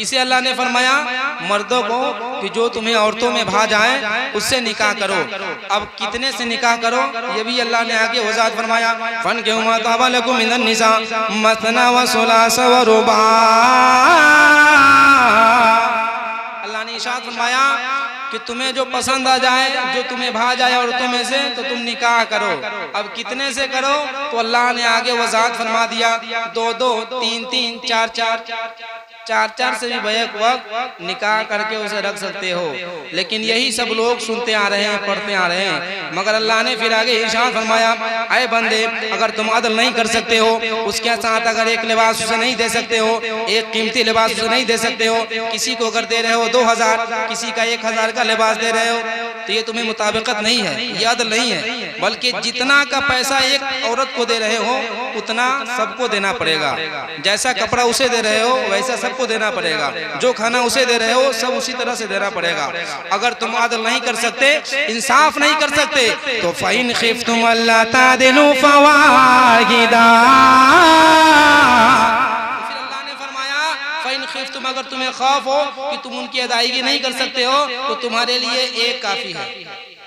किसे अल्लाह ने फरमाया? मर्दों को कि जो तुम्हें औरतों में भा जाए उससे निकाह करो। अब कितने से निकाह करो ये भी अल्लाह ने आगे वजाहत फरमाया। फन के मा ताबा लकुम मिनन निसा मसना व सुलास व रुबा। अल्लाह ने इरशाद फरमाया कि तुम्हें जो पसंद आ जाए, जो तुम्हें भा जाए औरतों में से, तो तुम निकाह करो। अब कितने से करो? तो अल्लाह ने आगे वजाहत फरमा दिया, 2-2, 3-3, 4-4, 4-4 से भी बैक वक्त निकाह करके उसे रख सकते हो। लेकिन यही सब लोग सुनते आ रहे हैं, पढ़ते आ रहे हैं। मगर अल्लाह ने फिर आगे इरशाद फरमाया, ऐ बंदे, अगर तुम अदल नहीं कर सकते हो, उसके साथ अगर एक लिबास उसे नहीं दे सकते हो, एक कीमती लिबास उसे नहीं दे सकते हो, किसी को अगर दे रहे हो 2000, किसी का 1000 का लिबास दे रहे हो, तो ये तुम्हें मुताबिकत नहीं है, ये अदल नहीं है। बल्कि जितना का पैसा एक औरत को दे रहे हो उतना सबको देना पड़ेगा। जैसा कपड़ा उसे दे रहे हो वैसा सबको देना पड़ेगा। जो खाना उसे दे रहे हो सब उसी तरह से देना पड़ेगा। अगर तुम अदल नहीं कर सकते, इंसाफ नहीं कर सकते, तो फ़इन खिफ्तुम अल्ला तादिलू फवाहिदा। तुम अगर तुम्हें खौफ हो कि तुम उनकी अदायगी नहीं कर सकते हो तो तुम्हारे लिए एक काफी है।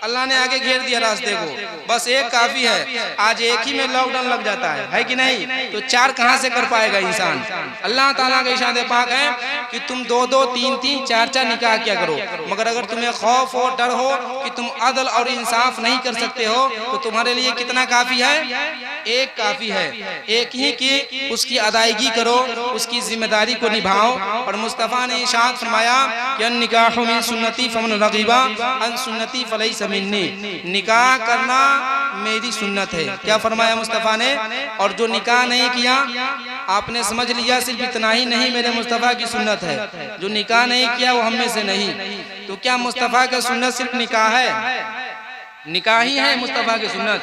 अल्लाह ने आगे घेर दिया रास्ते को, बस एक काफी है। आज एक ही में लॉकडाउन लग जाता है कि नहीं? तो 4 कहां से कर पाएगा इंसान? अल्लाह ताला का इरशाद पाक है कि तुम 2-2, 3-3, 4-4 निकाह किया करो। मगर अगर तुम्हें खौफ हो, डर हो कि तुम अदल और इंसाफ नहीं कर सकते हो, तो तुम्हारे लिए कितना काफी है? एक काफी है। एक ही की उसकी अदायगी करो, उसकी जिम्मेदारी को निभाओ। और मुस्तफ़ा ने इरशाद फरमाया कि अन निकाहु मिन सुन्नती फमन रग़िबा अन सुन्नती फलैसा मिन्नी। निकाह करना मेरी सुन्नत है। क्या फरमाया मुस्तफ़ा ने? और जो निकाह नहीं किया, आपने समझ लिया सिर्फ इतना ही नहीं मेरे मुस्तफ़ा की सुन्नत है। जो निकाह नहीं किया वो हम में से नहीं। तो क्या मुस्तफ़ा की सुन्नत सिर्फ निकाह है? निकाह ही है मुस्तफ़ा की सुन्नत।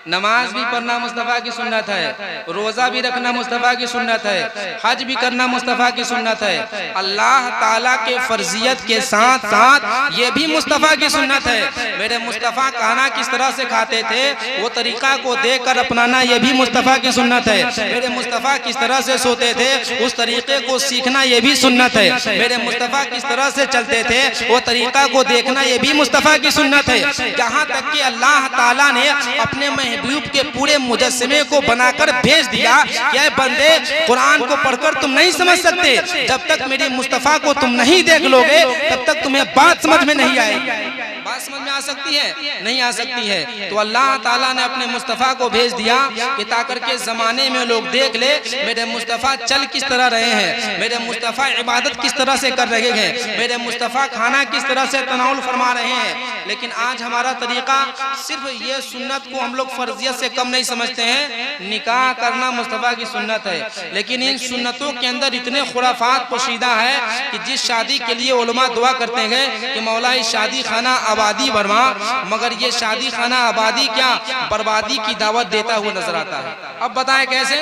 नमाज भी पढ़ना मुस्तफ़ा की सुन्नत है, रोज़ा भी रखना मुस्तफ़ा की सुन्नत है, हज भी करना मुस्तफ़ा की सुन्नत है। अल्लाह ताला के फर्जियत के साथ साथ ये भी मुस्तफ़ा की सुन्नत है। मेरे मुस्तफ़ा खाना किस तरह से खाते थे वो तरीका को देखकर अपनाना ये भी मुस्तफ़ा की सुन्नत है। मेरे मुस्तफ़ा किस तरह से सोते थे उस तरीके को सीखना ये भी सुन्नत है। मेरे मुस्तफ़ा किस तरह से चलते थे वो तरीका को देखना ये भी मुस्तफ़ा की सुन्नत है। जहाँ तक कि अल्लाह ताला ने अपने महबूब के पूरे मुजस्समे को बनाकर भेज दिया कि बंदे, कुरान को पढ़कर तुम नहीं समझ सकते, जब तक मेरे मुस्तफ़ा को तुम नहीं देख लोगे तब तक तुम्हें बात समझ में नहीं आएगी। बात समझ में आ सकती है? नहीं आ सकती है। तो अल्लाह ताला ने अपने मुस्तफ़ा को भेज दिया कि ताकर के ज़माने में लोग देख ले मेरे मुस्तफ़ा चल किस तरह रहे हैं, मेरे मुस्तफ़ा इबादत किस तरह से कर रहे हैं, मेरे मुस्तफ़ा खाना किस तरह से तनाउल फरमा रहे हैं। लेकिन आज हमारा तरीका सिर्फ ये सुन्नत को हम लोग फर्जियत से कम नहीं समझते हैं। निकाह करना मुस्तफ़ा की सुन्नत है, लेकिन इन सुन्नतों के अंदर इतने खुराफात पोशीदा है कि जिस शादी के लिए उलमा दुआ करते हैं कि मौला इस शादी खाना आबादी बरवा, मगर ये शादी खाना आबादी क्या बर्बादी की दावत देता हुआ नजर आता है। अब बताएं कैसे?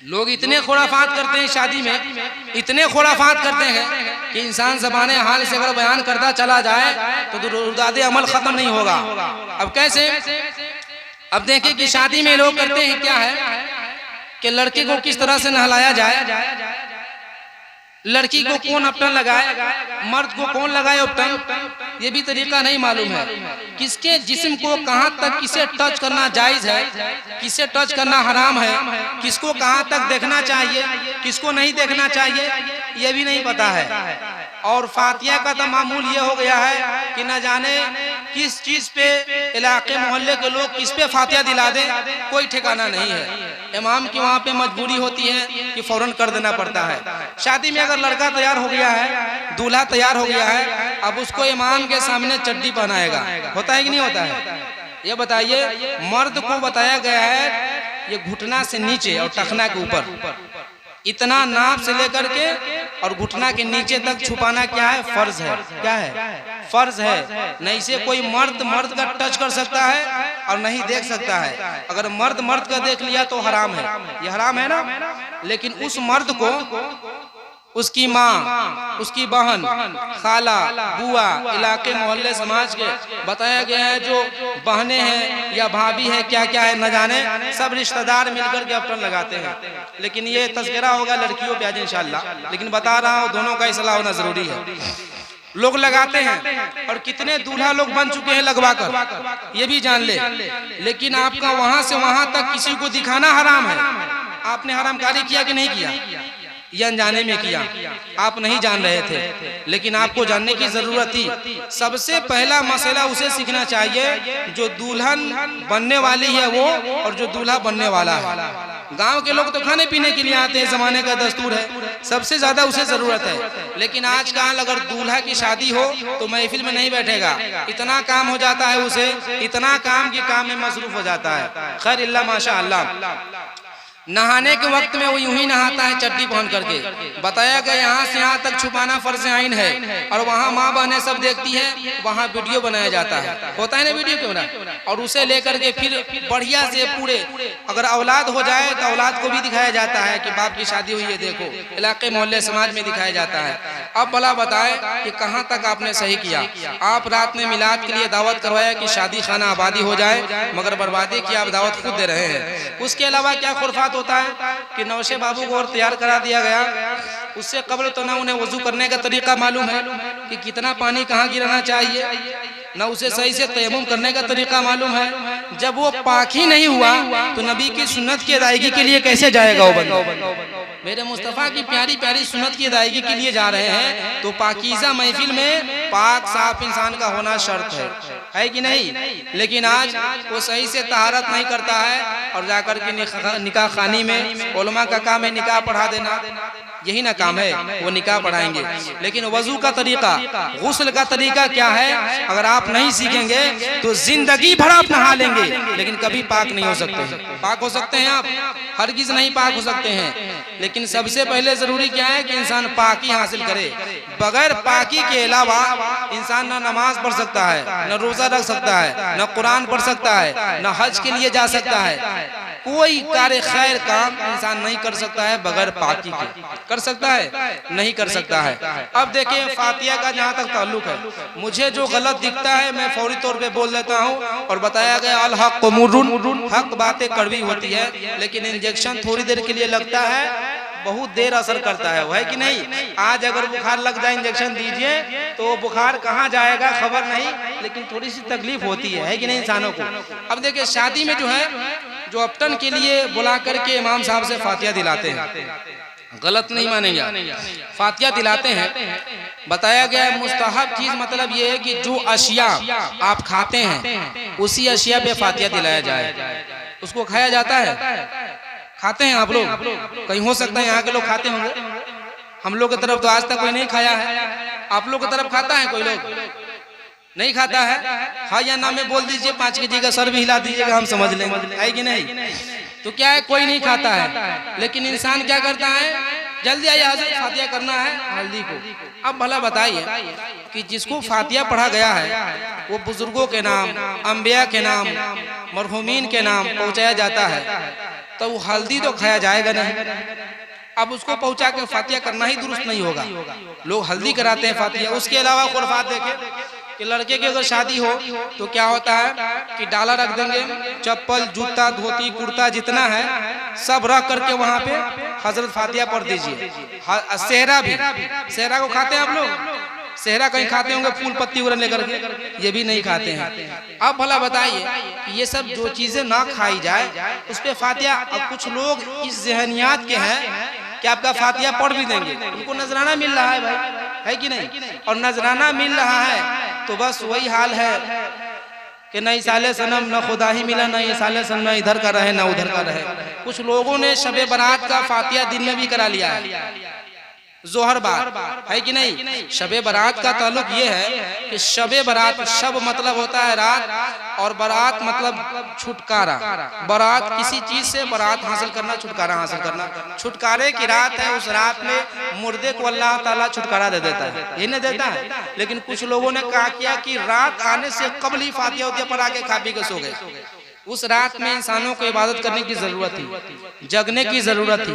लोग इतने खुराफात करते हैं, शादी में इतने खुराफात करते हैं कि इंसान ज़बाने हाल से अगर बयान करता चला जाए तो रुदादे अमल खत्म नहीं होगा। अब कैसे? अब देखें कि शादी में लोग करते हैं क्या है कि लड़के को किस तरह से नहलाया जाए, लड़की को कौन अपटन लगाए, मर्द को कौन लगाए अपटन, ये भी तरीका नहीं मालूम है। किसके जिस्म को कहां तक किसे टच करना जायज है, किसे टच करना हराम है, किसको कहां तक देखना चाहिए, किसको नहीं देखना चाहिए, ये भी नहीं पता है। और फातिया का तो मामूल ये हो गया है कि न जाने किस चीज पे इलाके मोहल्ले के लोग किस पे फातिया दिला दे, कोई ठिकाना नहीं है। इमाम की वहाँ पे मजबूरी होती है कि फौरन कर देना पड़ता है। शादी में अगर लड़का तैयार हो गया है, दूल्हा तैयार हो गया है, अब उसको इमाम के सामने चड्डी पहनाएगा, होता है कि नहीं होता है? ये बताइए, मर्द को बताया गया है ये घुटना से नीचे और टखना के ऊपर इतना नाप से लेकर के और घुटना के नीचे तक छुपाना क्या है? फर्ज है। क्या है? फर्ज है। नहीं से कोई मर्द का टच कर सकता है और नहीं देख सकता है। अगर मर्द का देख लिया तो हराम है, ये हराम है ना। लेकिन उस मर्द को उसकी माँ, उसकी बहन, खाला, बुआ, इलाके मोहल्ले समाज के बताया गया है जो बहनें हैं या भाभी है क्या क्या है न जाने, सब रिश्तेदार मिलकर के अपटन लगाते हैं। लेकिन ये तज़किरा होगा लड़कियों पे आज इंशाअल्लाह, लेकिन बता रहा हूँ दोनों का इस्लाह होना जरूरी है। लोग लगाते हैं और कितने दूल्हा लोग बन चुके हैं लगवा कर, ये भी जान ले। लेकिन आपका वहां से वहां तक किसी को दिखाना हराम है। आपने हरामकारी किया कि नहीं किया? या अनजाने में किया, आप नहीं जान रहे थे, लेकिन आपको जानने की जरूरत थी। सबसे पहला मसला उसे सीखना चाहिए जो दुल्हन बनने वाली है वो और जो दूल्हा बनने वाला है। गांव के लोग तो खाने पीने के लिए आते हैं, जमाने का दस्तूर है, सबसे ज्यादा उसे जरूरत है। लेकिन आजकल अगर दूल्हा की शादी हो तो महफिल में नहीं बैठेगा, इतना काम हो जाता है उसे, इतना काम के काम में मसरूफ हो जाता है। खैर इल्ला माशाअल्लाह। नहाने के वक्त में वो यूं ही नहाता है चड्डी पहन करके। बताया गया यहाँ से यहाँ तक छुपाना फर्ज आइन है, और वहाँ माँ बहनें सब देखती है, वहाँ वीडियो बनाया जाता है, होता है ना वीडियो कैमरा, और उसे लेकर के फिर बढ़िया से पूरे, अगर औलाद हो जाए तो औलाद को भी दिखाया जाता है कि बाप की शादी हुई है, देखो, इलाके मोहल्ले समाज में दिखाया जाता है। अब भला बताए कि कहाँ तक आपने सही किया। आप रात में मिलाद के लिए दावत करवाया कि शादी खाना आबादी हो जाए, मगर बर्बादी की आप दावत खुद दे रहे हैं। उसके अलावा क्या खुरफात होता है कि नौशे बाबू को और तैयार करा दिया गया, उससे कब्ल तो ना उन्हें वजू करने का तरीका मालूम है कि कितना पानी कहाँ गिराना चाहिए, ना उसे सही से तयम्मुम करने का तरीका मालूम है। जब वो पाक ही नहीं हुआ तो नबी की सुन्नत की अदायगी के लिए कैसे जाएगा वो बंदा? मेरे मुस्तफ़ा की प्यारी प्यारी सुन्नत की अदायगी के लिए जा रहे हैं तो पाकीज़ा महफिल में पाक साफ इंसान का होना शर्त है कि नहीं? लेकिन आज वो सही से तहारत नहीं करता है और जाकर के निकाह खानी में, उलमा का काम है निकाह पढ़ा देना, यही ना काम है, वो निकाह पढ़ाएंगे। लेकिन वजू का तरीका, गुस्ल का तरीका क्या है, अगर आप नहीं सीखेंगे तो जिंदगी भर आप नहा लेंगे लेकिन कभी पाक नहीं हो सकते। पाक हो सकते हैं आप, हरगिज नहीं पाक हो सकते हैं। लेकिन सबसे पहले जरूरी क्या है कि इंसान पाकी हासिल करे। बगैर पाकी के अलावा इंसान ना नमाज पढ़ सकता है, न रोजा रख सकता है, न कुरान पढ़ सकता है, न हज के लिए जा सकता है। कोई कार्य खैर काम इंसान नहीं कर सकता है बगैर पाकी के। कर सकता है? नहीं कर सकता है। अब देखिए फातिहा का जहाँ तक ताल्लुक है, मुझे जो गलत दिखता है मैं फौरी तौर पे बोल देता हूँ, और बताया गया अल हक मुर्रुन, हक बातें कड़वी होती है, लेकिन इंजेक्शन थोड़ी देर के लिए लगता है, बहुत देर असर करता है, वो है कि नहीं? आज अगर बुखार लग जाए इंजेक्शन दीजिए तो बुखार कहाँ जाएगा खबर नहीं, लेकिन थोड़ी सी तकलीफ होती है कि नहीं इंसानों को। अब देखिए शादी में जो है, जो अपटन के लिए बुला करके इमाम साहब से फातिहा दिलाते हैं, गलत नहीं मानेंगे, फातिहा दिलाते हैं। बताया गया है मुस्तहब चीज मतलब ये है कि जो अशिया आप खाते हैं उसी अशिया पे फातिहा दिलाया जाए। उसको खाया जाता है, खाते हैं आप लोग? कहीं हो सकता है यहाँ के लोग खाते होंगे, हम लोग की तरफ तो आज तक कोई नहीं खाया है। आप लोग की तरफ खाता है कोई लोग? नहीं खाता है? हाँ या ना में बोल दीजिए, 5 kg का सर भी हिला दीजिएगा, हम समझ लेंगे, है कि नहीं? तो क्या है, कोई नहीं खाता है, लेकिन इंसान क्या करता है, जल्दी आइए हज़रत फातिहा करना है हल्दी को। अब भला बताइए कि जिसको फातिहा पढ़ा गया है वो बुजुर्गों के नाम, अंबिया के नाम, मरहुमीन के नाम पहुँचाया जाता है, तो वो हल्दी तो खाया जाएगा नहीं। अब उसको पहुंचा के फातिहा करना ही दुरुस्त नहीं होगा। लोग हल्दी कराते हैं फातिहा। उसके अलावा खुरफात देखें कि लड़के की अगर शादी हो तो क्या होता है कि डाला रख देंगे, चप्पल, जूता, धोती, कुर्ता जितना है सब रख करके वहाँ पे हजरत फातिहा पढ़ दीजिए। सेहरा भी, सेहरा को खाते हैं आप लोग? सेहरा कहीं खाते होंगे फूल पत्ती वगैरह लेकर के, ये भी नहीं खाते हैं। अब भला बताइए कि ये सब जो चीजें ना खाई जाए उस पे फातिहा। अब कुछ लोग इस ज़हनियात के हैं कि आपका फातिहा पढ़ भी देंगे, उनको नजराना मिल रहा है भाई, है कि नहीं? और नजराना मिल रहा है तो बस वही हाल है कि न साले सनम न खुदा ही मिला, न ये साले सनम न इधर का रहे न उधर का रहे। कुछ लोगों ने शबे बारात का फातिहा दिन में भी करा लिया है, जोहर बार, है कि नहीं? शबे बारात का ताल्लुक ये है कि शबे बारात, शब मतलब होता है रात और बारात मतलब छुटकारा। बारात किसी चीज से बारात हासिल करना, छुटकारा हासिल करना। छुटकारे की रात है, उस रात में मुर्दे को अल्लाह ताला छुटकारा दे देता है, ये नहीं देता है? लेकिन कुछ लोगों ने कहा किया कि रात आने से कबल ही फातिहा उतिहा पढ़ा के खा पी के सो गए। उस रात में इंसानों को इबादत करने की जरूरत थी, जगने की जरूरत थी,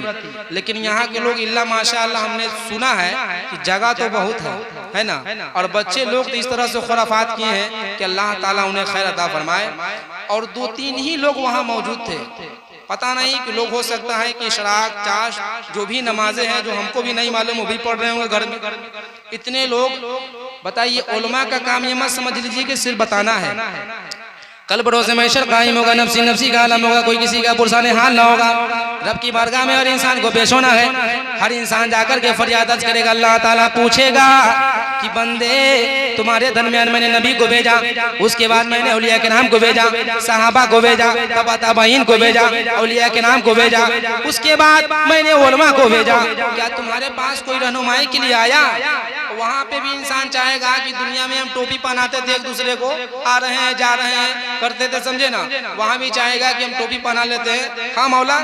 लेकिन यहाँ के लोग इल्ला माशाअल्लाह हमने सुना है कि जगह तो बहुत है ना। और बच्चे लोग तो इस तरह से खुराफात किए हैं कि अल्लाह ताला उन्हें खैर अता फरमाए। और 2-3 ही लोग वहाँ मौजूद थे, पता नहीं कि लोग हो सकता है कि इशराक चाश जो भी नमाजें हैं जो हमको भी नहीं मालूम वो भी पढ़ रहे होंगे घर में। इतने लोग, बताइए उलमा का काम ये मत समझ लीजिए कि सिर्फ बताना है। कल बरोज़ महशर कायम होगा, नफ्सी नफ्सी का आलम होगा, कोई किसी का पुरसाने हाल ना होगा। रब की बारगाह में हर इंसान को पेश होना है। हर इंसान जाकर के फरियाद अर्ज करेगा, अल्लाह ताला पूछेगा कि बंदे तुम्हारे दरमियान मैंने नबी को भेजा, उसके बाद मैंने औलिया के नाम को भेजा, सहाबा को भेजा, तबा ताबईन को भेजा, औलिया के नाम को भेजा, उसके बाद मैंने उलमा को भेजा, क्या तुम्हारे पास कोई रहनुमाई के लिए आया? वहाँ पे भी इंसान चाहेगा कि दुनिया में हम टोपी पहनाते थे एक दूसरे को, आ रहे हैं जा रहे हैं करते थे, समझे ना, वहाँ भी चाहेगा कि हम टोपी पहना लेते हैं। हाँ मौला,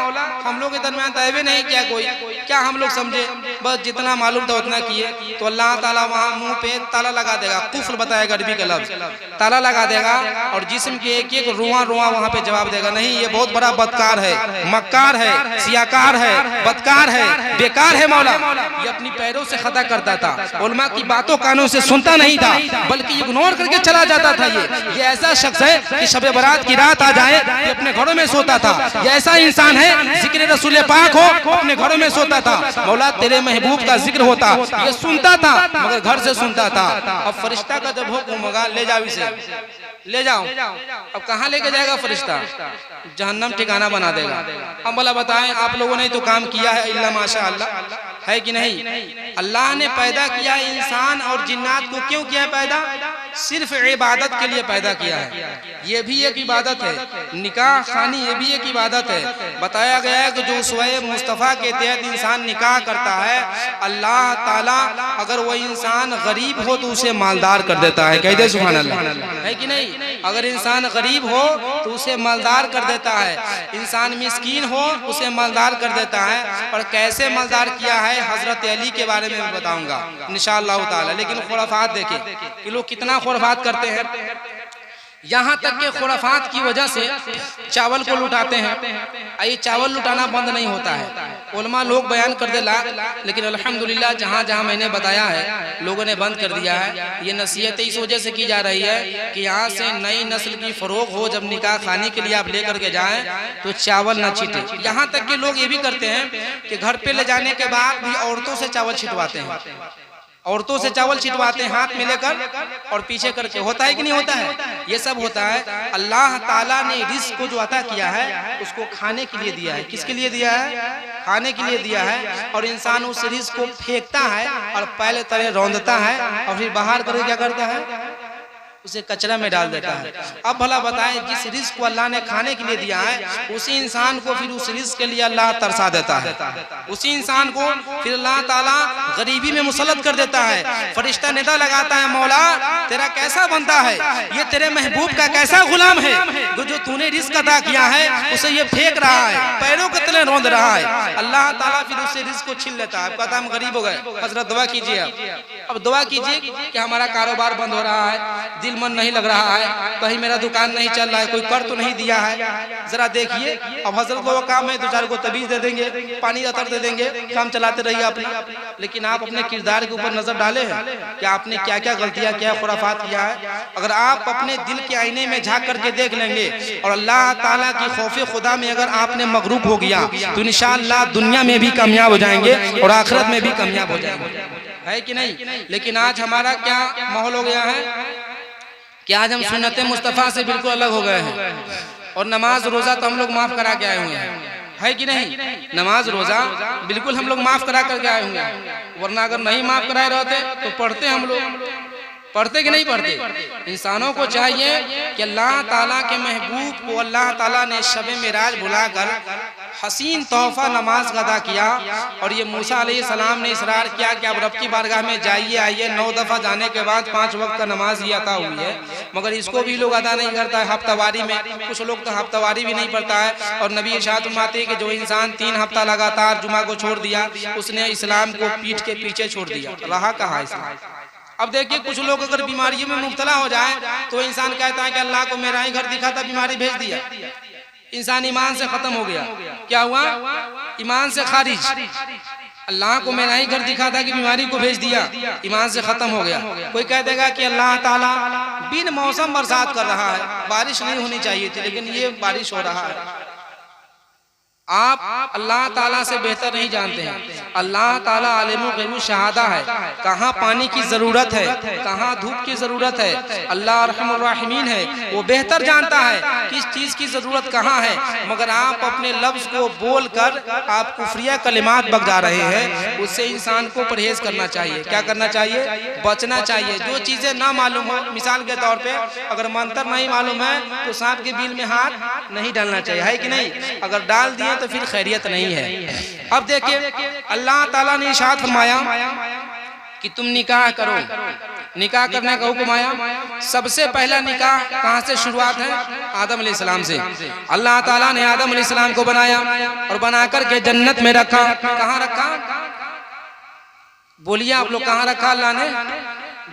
हम लोग के दरमियान तयबे नहीं किया कोई, क्या हम लोग समझे, बस जितना मालूम था उतना किए। तो अल्लाह ताला वहाँ मुंह पे ताला लगा देगा, कुफ्र बताएगा अरबी का लफ्ज, ताला लगा देगा, और जिस्म के एक एक रुआ रुआ वहाँ पे जवाब देगा, नहीं ये बहुत बड़ा बदकार है, मक्कार है, सियाकार है, बदकार है, बेकार है मौला। ये अपनी पैरों से खता करता था, उलमा की बातों कानों से सुनता नहीं था, बल्कि इग्नोर करके चला जाता था। ये ऐसा शख्स है कि शब बरात की रात आ जाए ये अपने घरों में सोता था। ये ऐसा इंसान है जिक्र रसूल पाक हो अपने घरों में सोता था। मौला तेरे महबूब का जिक्र होता ये सुनता था, मगर घर से सुनता था। अब फरिश्ता का जब हुक्म होगा ले जाओ इसे, ले जाओ, अब कहाँ लेके जाएगा फरिश्ता? जहन्नम ठिकाना बना देगा। अब भला बताएं, आप लोगों ने तो काम किया है इल्ला माशाअल्लाह, है कि नहीं? अल्लाह ने पैदा किया इंसान और जिन्नात को, क्यों किया पैदा? सिर्फ इबादत के लिए पैदा किया है। ये भी एक इबादत है, निकाह खानी ये भी एक इबादत है। बताया गया है कि जो उसवे मुस्तफ़ा के तहत इंसान निकाह करता है, अल्लाह ताला अगर वो इंसान गरीब हो तो उसे मालदार कर देता है। कह दे सुभान अल्लाह, है कि नहीं? अगर इंसान गरीब हो तो उसे मालदार कर देता है, इंसान मिस्कीन हो उसे मालदार कर देता है। और कैसे मालदार किया है हजरत अली के बारे में मैं बताऊंगा इंशाअल्लाह ताला। लेकिन खुराफात देखें कि लोग कितना खुराफात करते हैं, यहाँ तक के खुराफात की वजह से चावल को लुटाते हैं। ये चावल लुटाना बंद नहीं होता है, उलमा लोग बयान कर दे लाख, लेकिन अल्हम्दुलिल्लाह जहाँ जहाँ मैंने बताया है लोगों ने बंद कर दिया है। ये नसीहत इस वजह से की जा रही है कि यहाँ से नई नस्ल की फरोग हो, जब निकाह खाने के लिए आप लेकर के जाएं तो चावल न छीटे। यहाँ तक के लोग ये भी करते हैं कि घर पे ले जाने के बाद भी औरतों से चावल छिटवाते हैं, औरतों से चावल छिटवाते हैं हाथ में लेकर और पीछे करके। होता है कि नहीं होता है? ये सब होता है। अल्लाह ताला ने रिस्क को जो अता किया है उसको खाने के लिए दिया है। किसके लिए दिया है? खाने के लिए दिया है। और इंसान उस रिस्क को फेंकता है और पहले तरह रौंदता है और फिर बाहर करके क्या करता है? उसे कचरा में डाल देता है। अब भला बताएं, जिस रिस्क को अल्लाह ने खाने के लिए दिया है उसी इंसान को फिर उस रिस्क के लिए अल्लाह तरसा देता है, उसी इंसान को फिर अल्लाह ताला गरीबी में मुसल्लत कर देता है। फरिश्ता निदा लगाता है, मौला तेरा कैसा बंदा है, ये तेरे महबूब का कैसा गुलाम है जो तूने रिस्क अदा किया है उसे ये फेंक रहा है, पैरों के तले रौंद रहा है। अल्लाह ताला फिर उससे रिस्क को छीन लेता है। कहता हम गरीब हो गए, हजरत दुआ कीजिए। अब दुआ कीजिए कि हमारा कारोबार बंद हो रहा है, मन नहीं लग रहा है, कहीं मेरा दुकान नहीं चल रहा है, कोई कर तो नहीं दिया है, जरा देखिए। अब हजरत लोगों का काम है, 2-4 को तबीज दे देंगे, पानी अतर दे देंगे, काम चलाते रहिए अपनी। लेकिन आप अपने किरदार के ऊपर नजर डाले हैं कि आपने क्या क्या गलतियां, क्या खुराफात किया है। अगर आप अपने दिल के आईने में झांक करके देख लेंगे और अल्लाह ताला की खौफे खुदा में अगर आपने मगरूब हो गया तो इंशाअल्लाह दुनिया में भी कामयाब हो जाएंगे और आखिरत में भी कामयाब हो जाएंगे, है कि नहीं? लेकिन आज हमारा क्या माहौल हो गया है कि आज हम सुन्नत मुस्तफ़ा से बिल्कुल अलग हो गए हैं। और नमाज रोजा तो हम लोग माफ करा के आए हुए हैं, है कि नहीं? नमाज रोजा बिल्कुल हम लोग माफ करा करके आए हुए हैं, वरना अगर नहीं माफ कराए रहते तो पढ़ते हम लोग, पढ़ते कि नहीं पढ़ते? इंसानों को चाहिए कि अल्लाह ताला के महबूब को अल्लाह ताला ने शब मिराज बुलाकर हसीन तोहफा नमाज अदा किया। और ये मूसा अलैहिस्सलाम ने इसरार किया कि आप रब की बारगाह में जाइए आइए। 9 दफ़ा जाने के बाद 5 वक्त का नमाज ही अता हुई है, मगर इसको भी लोग अदा नहीं करता है। हफ्तावारी में कुछ लोग तो हफ्तावारी भी नहीं पढ़ता है। और नबी इरशाद फरमाते हैं कि जो इंसान 3 हफ्ता लगातार जुमा को छोड़ दिया उसने इस्लाम को पीठ के पीछे छोड़ दिया, रहा कहाँ इस्लाम? अब देखिए कुछ लोग अगर बीमारियों में मुब्तला हो जाए तो इंसान कहता है कि अल्लाह को मेरा ही घर दिखा था, बीमारी भेज दिया। इंसान ईमान से खत्म हो गया। क्या हुआ? ईमान से खारिज। अल्लाह को मेरा ही घर दिखा था कि बीमारी को भेज दिया, ईमान से खत्म हो गया। कोई कह देगा कि अल्लाह ताला बिन मौसम बरसात कर रहा है, बारिश नहीं होनी चाहिए थी लेकिन ये बारिश हो रहा है। आप अल्लाह ताला से बेहतर नहीं जानते हैं। अल्लाह ताला आलिमुल गैब शहादा है, कहाँ पानी की जरूरत है, कहाँ धूप की जरूरत है। अल्लाह रहमुर रहीमीन है, वो बेहतर जानता है किस चीज की जरूरत कहाँ है। मगर आप अपने लफ्ज को बोलकर आप कुफरिया कलिमात बगजा रहे हैं। उससे इंसान को परहेज करना चाहिए। क्या करना चाहिए? बचना चाहिए। जो चीजें ना मालूम हो, मिसाल के तौर पे अगर मंत्र नहीं मालूम है तो सांप के बिल में हाथ नहीं डालना चाहिए, है कि नहीं? अगर डाल दिए तो फिर खैरियत नहीं है। अब देखिए अल्लाह ताला ने इरशाद फरमाया कि तुम निकाह करो। निकाह करने का हुक्म आया। सबसे पहला निकाह कहाँ से शुरुआत है? आदम अलैहिस्सलाम से। अल्लाह ताला ने आदम अलैहिस्सलाम को बनाया और बना करके जन्नत में रखा। कहाँ रखा? बोलिए आप लोग, कहाँ रखा अल्लाह ने?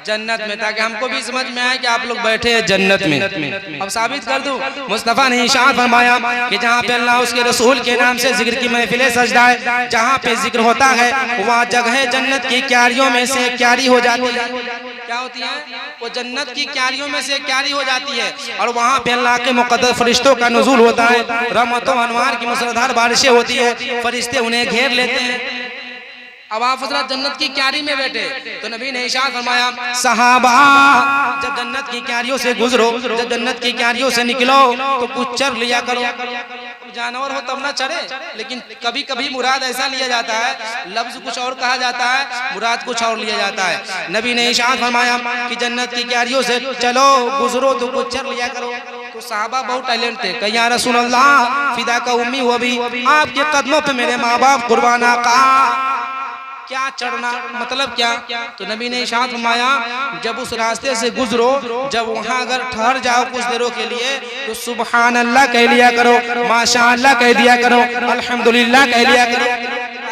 जन्नत में, ताकि हमको भी समझ में आए कि आप लोग बैठे हैं जन्नत में। अब साबित कर दूं, मुस्तफा ने इरशाद फरमाया कि जहाँ पे अल्लाह उसके रसूल के नाम से जिक्र की महफिलें सजदा है, जहाँ पे जिक्र होता है वहाँ जगह जन्नत की क्यारियों में से क्यारी हो जाती है। क्या होती है? वो जन्नत की क्यारियों में से क्यारी हो जाती है और वहाँ पे अल्लाह के मुक़द्दस फरिश्तों का नुज़ूल होता है। रहमतों अनवार की मुसलधार बारिशें होती है, फरिश्ते उन्हें घेर लेते हैं। अब आप हज़रत जन्नत की क्यारी में बैठे तो नबी ने इरशाद फरमाया, सहाबा जब जन्नत की क्यारियों से गुजरो, जब जन्नत की क्यारियों से निकलो तो कुछ चर लिया करो। जानवर हो तब ना चरे, लेकिन कभी कभी मुराद ऐसा लिया जाता है, लफ्ज कुछ और कहा जाता है, मुराद कुछ और लिया जाता है। नबी ने इरशाद फरमाया कि जन्नत की क्यारियों से चलो गुजरो तो कुछ चर लिया करो। तो साहबा बहुत टैलेंट थे। कहीं या रसूल अल्लाह फिदा का उम्मी वो भी, आपके कदमों पे मेरे माँ बाप कुर्बान आका। क्या चढ़ना मतलब क्या? तो नबी ने इरशाद फरमाया जब उस रास्ते से गुजरो, जब वहाँ अगर ठहर जाओ कुछ देरों के लिए तो सुबहान अल्लाह कह लिया करो, माशा अल्लाह कह दिया करो, अल्हम्दुलिल्लाह कह लिया करो,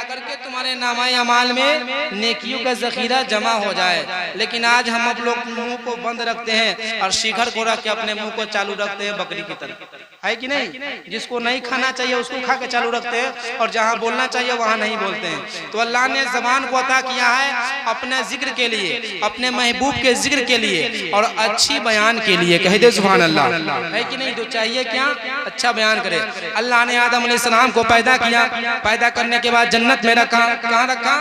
करके तुम्हारे नामाए अमाल में नेकियों का जखीरा जमा हो जाए। लेकिन आज हम अब लोग मुंह को बंद रखते हैं और शिखर को रख के अपने मुंह को चालू रखते हैं बकरी की तरह, है कि नहीं? जिसको नहीं खाना चाहिए उसको खा के चालू रखते हैं और जहाँ बोलना चाहिए वहाँ नहीं बोलते हैं। तो अल्लाह ने ज़बान को अता किया है अपने जिक्र के लिए, अपने महबूब के जिक्र के लिए और अच्छी बयान के लिए। कह दे सुभान अल्लाह, है कि नहीं? तो चाहिए क्या? अच्छा बयान करे। अल्लाह ने आदम अलैहिस्सलाम को पैदा किया, पैदा करने के बाद जन्नत में रखा। कहाँ रखा?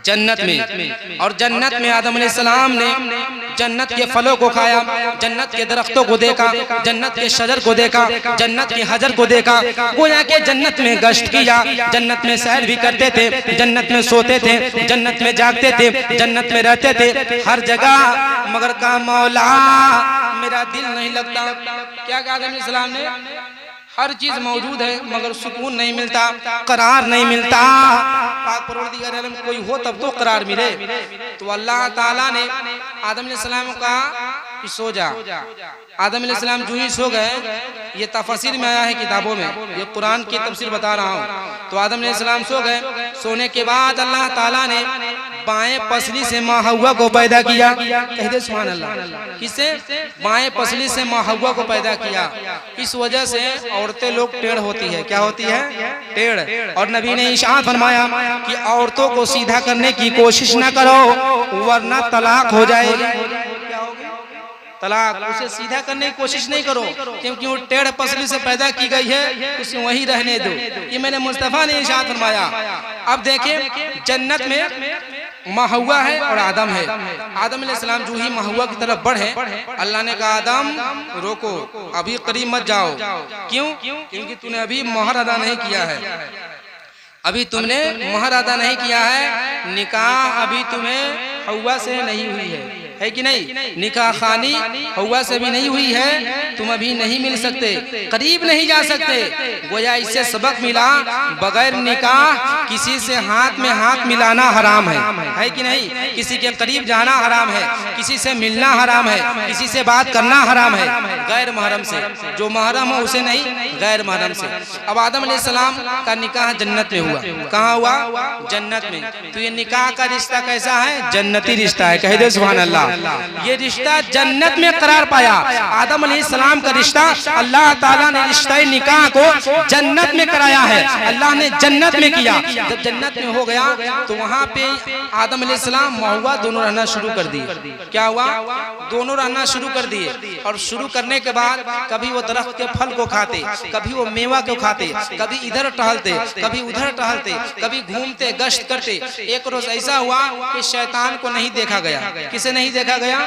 जन्नत में। और जन्नत में आदम अलैहिस्सलाम ने जन्नत के फलों को खाया, जन्नत के दरख्तों को देखा, जन्नत के शजर को देखा, जन्नत के हजर को देखा। गोया के जन्नत में गश्त किया, जन्नत में सैर भी करते थे, जन्नत में सोते थे, जन्नत में जागते थे, जन्नत में रहते थे, हर जगह। मगर का मौला मेरा दिल नहीं लगता। क्या कहा आदम अलैहिस्सलाम ने? हर चीज मौजूद है मगर सुकून नहीं मिलता, करार नहीं मिलता। पाक परवरदिगार आलम कोई हो तब तो करार मिले। तो अल्लाह ताला ने आदम अलैहिस्सलाम को कहा कि सो जा। आदम अलैहिस्सलाम जो ही सो गए, ये तफसीर में आया है किताबों में, ये कुरान की तफसीर बता रहा हूँ। तो आदम अलैहिस्सलाम सो गए। सोने के बाद अल्लाह ताला ने बाएं पसली से माँ हव्वा को पैदा किया। कह दे सुभान अल्लाह। किससे? बाएं पसली से माँ हव्वा को पैदा किया। इस वजह से औरतें लोग टेढ़ होती है। क्या होती है? टेढ़। और नबी ने इरशाद फरमाया कि औरतों को सीधा करने की कोशिश न करो वरना तलाक हो जाएगी। तलाक, उसे सीधा करने की कोशिश नहीं करो क्योंकि वो टेढ़ पसली से पैदा की गई है, उसे वहीं रहने दो। ये मैंने मुस्तफा ने इरशाद फरमाया। अब देखिए जन्नत में माँ हव्वा है और आदम है। आदम अलैहिस्सलाम जो ही माँ हव्वा की तरफ बढ़े, अल्लाह ने कहा आदम रोको, अभी करीब मत जाओ। क्यों? क्योंकि तूने अभी मोहर अदा नहीं किया है, अभी तुमने मोहर अदा नहीं किया है, निकाह अभी तुम्हें हव्वा से नहीं हुई है। है कि नहीं। निकाह खानी हवा से भी नहीं हुई है, तुम अभी नहीं मिल सकते, करीब नहीं जा सकते। गोया इससे सबक मिला बगैर निकाह किसी से हाथ में हाथ मिलाना हराम है कि नहीं। किसी के करीब जाना हराम है, किसी से मिलना हराम है, किसी से बात करना हराम है गैर महरम से। जो महरम हो उसे नहीं, गैर महरम से। अब आदम अलैहिस्सलाम का निकाह जन्नत में हुआ। कहाँ हुआ? जन्नत में। तो ये निकाह का रिश्ता कैसा है? जन्नती रिश्ता है। कह दे सुभान अल्लाह। ये रिश्ता जन्नत में करार पाया। आदम अलैहिस्सलाम का रिश्ता अल्लाह ताला ने रिश्ता निकाह को जन्नत में कराया है, अल्लाह ने जन्नत में किया। जब जन्नत में हो गया तो वहाँ पे आदम अलैहिस्सलाम महुआ दोनों रहना शुरू कर दिए। क्या हुआ? दोनों रहना शुरू कर दिए। और शुरू करने के बाद कभी वो दरख्त के फल को खाते, कभी वो मेवा को खाते, कभी इधर टहलते, कभी उधर टहलते, कभी घूमते, गश्त करते। एक रोज ऐसा हुआ कि शैतान को नहीं देखा गया। किसे नहीं देखा गया?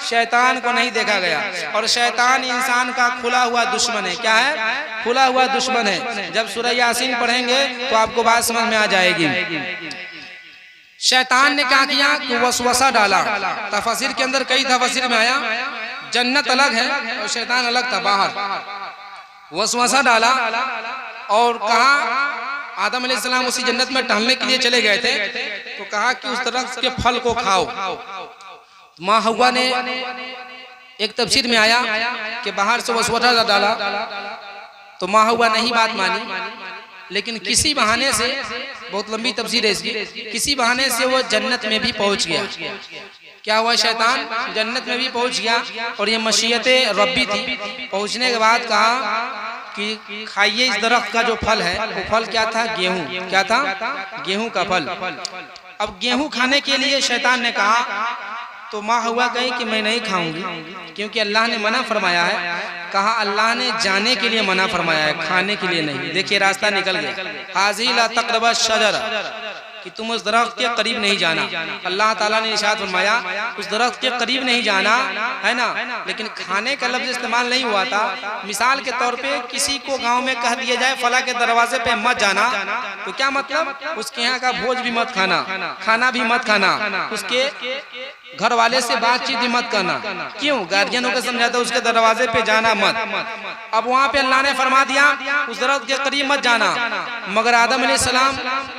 शैतान को नहीं देखा गया। और शैतान इंसान का खुला हुआ दुश्मन है। क्या है? खुला हुआ दुश्मन है। जब सूरह यासीन पढ़ेंगे तो आपको बात समझ में आ जाएगी। शैतान ने क्या किया कि वसवसा डाला। तफसीर के अंदर कई तफसीर में आया जन्नत अलग है और शैतान अलग था बाहर। वसवसा डाला और कहा, आदम अलैहिस्सलाम उसी जन्नत में टहलने के लिए चले गए थे, तो कहा कि उस दरख्त के फल को खाओ। माँ हव्वा ने, एक तफसीर में आया कि बाहर से वसवसा डाला तो माँ हव्वा नहीं बात मानी, लेकिन किसी बहाने से, बहुत लंबी तफसीर है इसकी, किसी बहाने से वो जन्नत में भी पहुंच गया। क्या हुआ? शैतान जन्नत में भी पहुंच गया और ये मशीयते रब्बी थी। पहुंचने के बाद कहा कि खाइए इस दरख्त का जो फल है। वो फल क्या था? गेहूं। क्या था? गेहूं का फल। अब गेहूं खाने के लिए शैतान ने कहा, तो माँ हुआ कही कि मैं नहीं खाऊंगी, क्योंकि अल्लाह ने मना फरमाया है। कहा अल्लाह ने जाने के लिए मना फरमाया है, खाने के लिए नहीं। देखिए रास्ता निकल गया। हाज़ी ला तक़रबा शजरा, कि तुम उस दरख्त के करीब नहीं जाना। अल्लाह ताला ने इरशाद फरमाया उस दरख्त के करीब नहीं जाना, है ना। लेकिन खाने का लफ्ज इस्तेमाल नहीं हुआ था। मिसाल के तौर पे किसी को गांव में कह दिया जाए फला के दरवाजे पे मत जाना, तो क्या मतलब? उसके यहाँ का भोज भी मत खाना, खाना भी मत खाना, उसके घर वाले से बातचीत भी मत करना। क्यों? गार्जियनों को समझाता उसके दरवाजे पे जाना मत। अब वहाँ पे अल्लाह ने फरमा दिया उस दरख्त के करीब मत जाना। मगर आदम अलैहिस्सलाम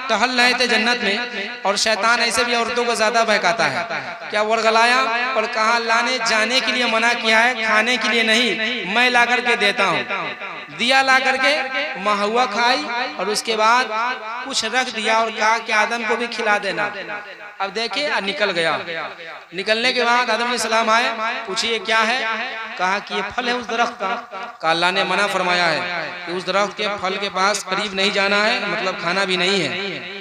टहल रहे थे जन्नत में, और शैतान ऐसे भी औरतों को ज्यादा बहकाता है। क्या वर्गलाया और कहा अल्लाह ने जाने के लिए मना किया है, खाने के लिए नहीं। मैं ला करके देता हूँ। दिया ला करके महुआ खाई और उसके बाद कुछ रख दिया और कहा कि आदम को भी खिला देना। अब देखिए निकल गया। निकलने के बाद आदम अलैहिस्सलाम आए, पूछिए क्या है? कहा कि ये फल है उस दरख्त का। अल्लाह ने मना फरमाया है कि उस दरख्त के फल के पास करीब नहीं जाना है, मतलब खाना भी नहीं है।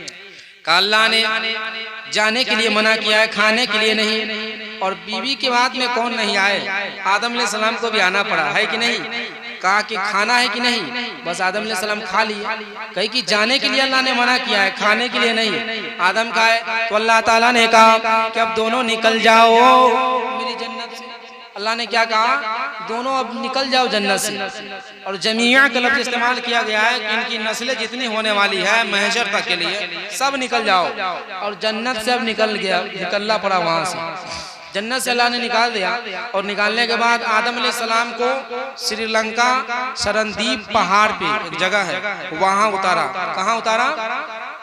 अल्लाह ने जाने के लिए मना किया है, खाने के लिए नहीं। और बीवी के बाद में कौन नहीं आए? आदम अलैहिस्सलाम को भी आना पड़ा, है कि नहीं। कहा कि खाना है कि नहीं? बस आदम अलैहिस्सलाम खा लिए। कही कि जाने के लिए अल्लाह ने मना किया है, खाने के लिए नहीं। आदम का है तो अल्लाह ताला ने कहा कि अब दोनों निकल जाओ मेरी जन्नत से। अल्लाह ने क्या कहा? दोनों अब निकल जाओ जन्नत से। और जमीया का लफ्ज इस्तेमाल किया गया है कि इनकी नस्लें जितनी होने वाली है महशर तक के लिए सब निकल जाओ। और जन्नत से अब निकल गया, निकलना पड़ा वहां से। जन्नत से अल्लाह ने निकाल दिया। और निकालने के बाद आदम अलैहिस्सलाम को श्रीलंका सरनदीप पहाड़ पे एक जगह है वहां उतारा। कहाँ उतारा?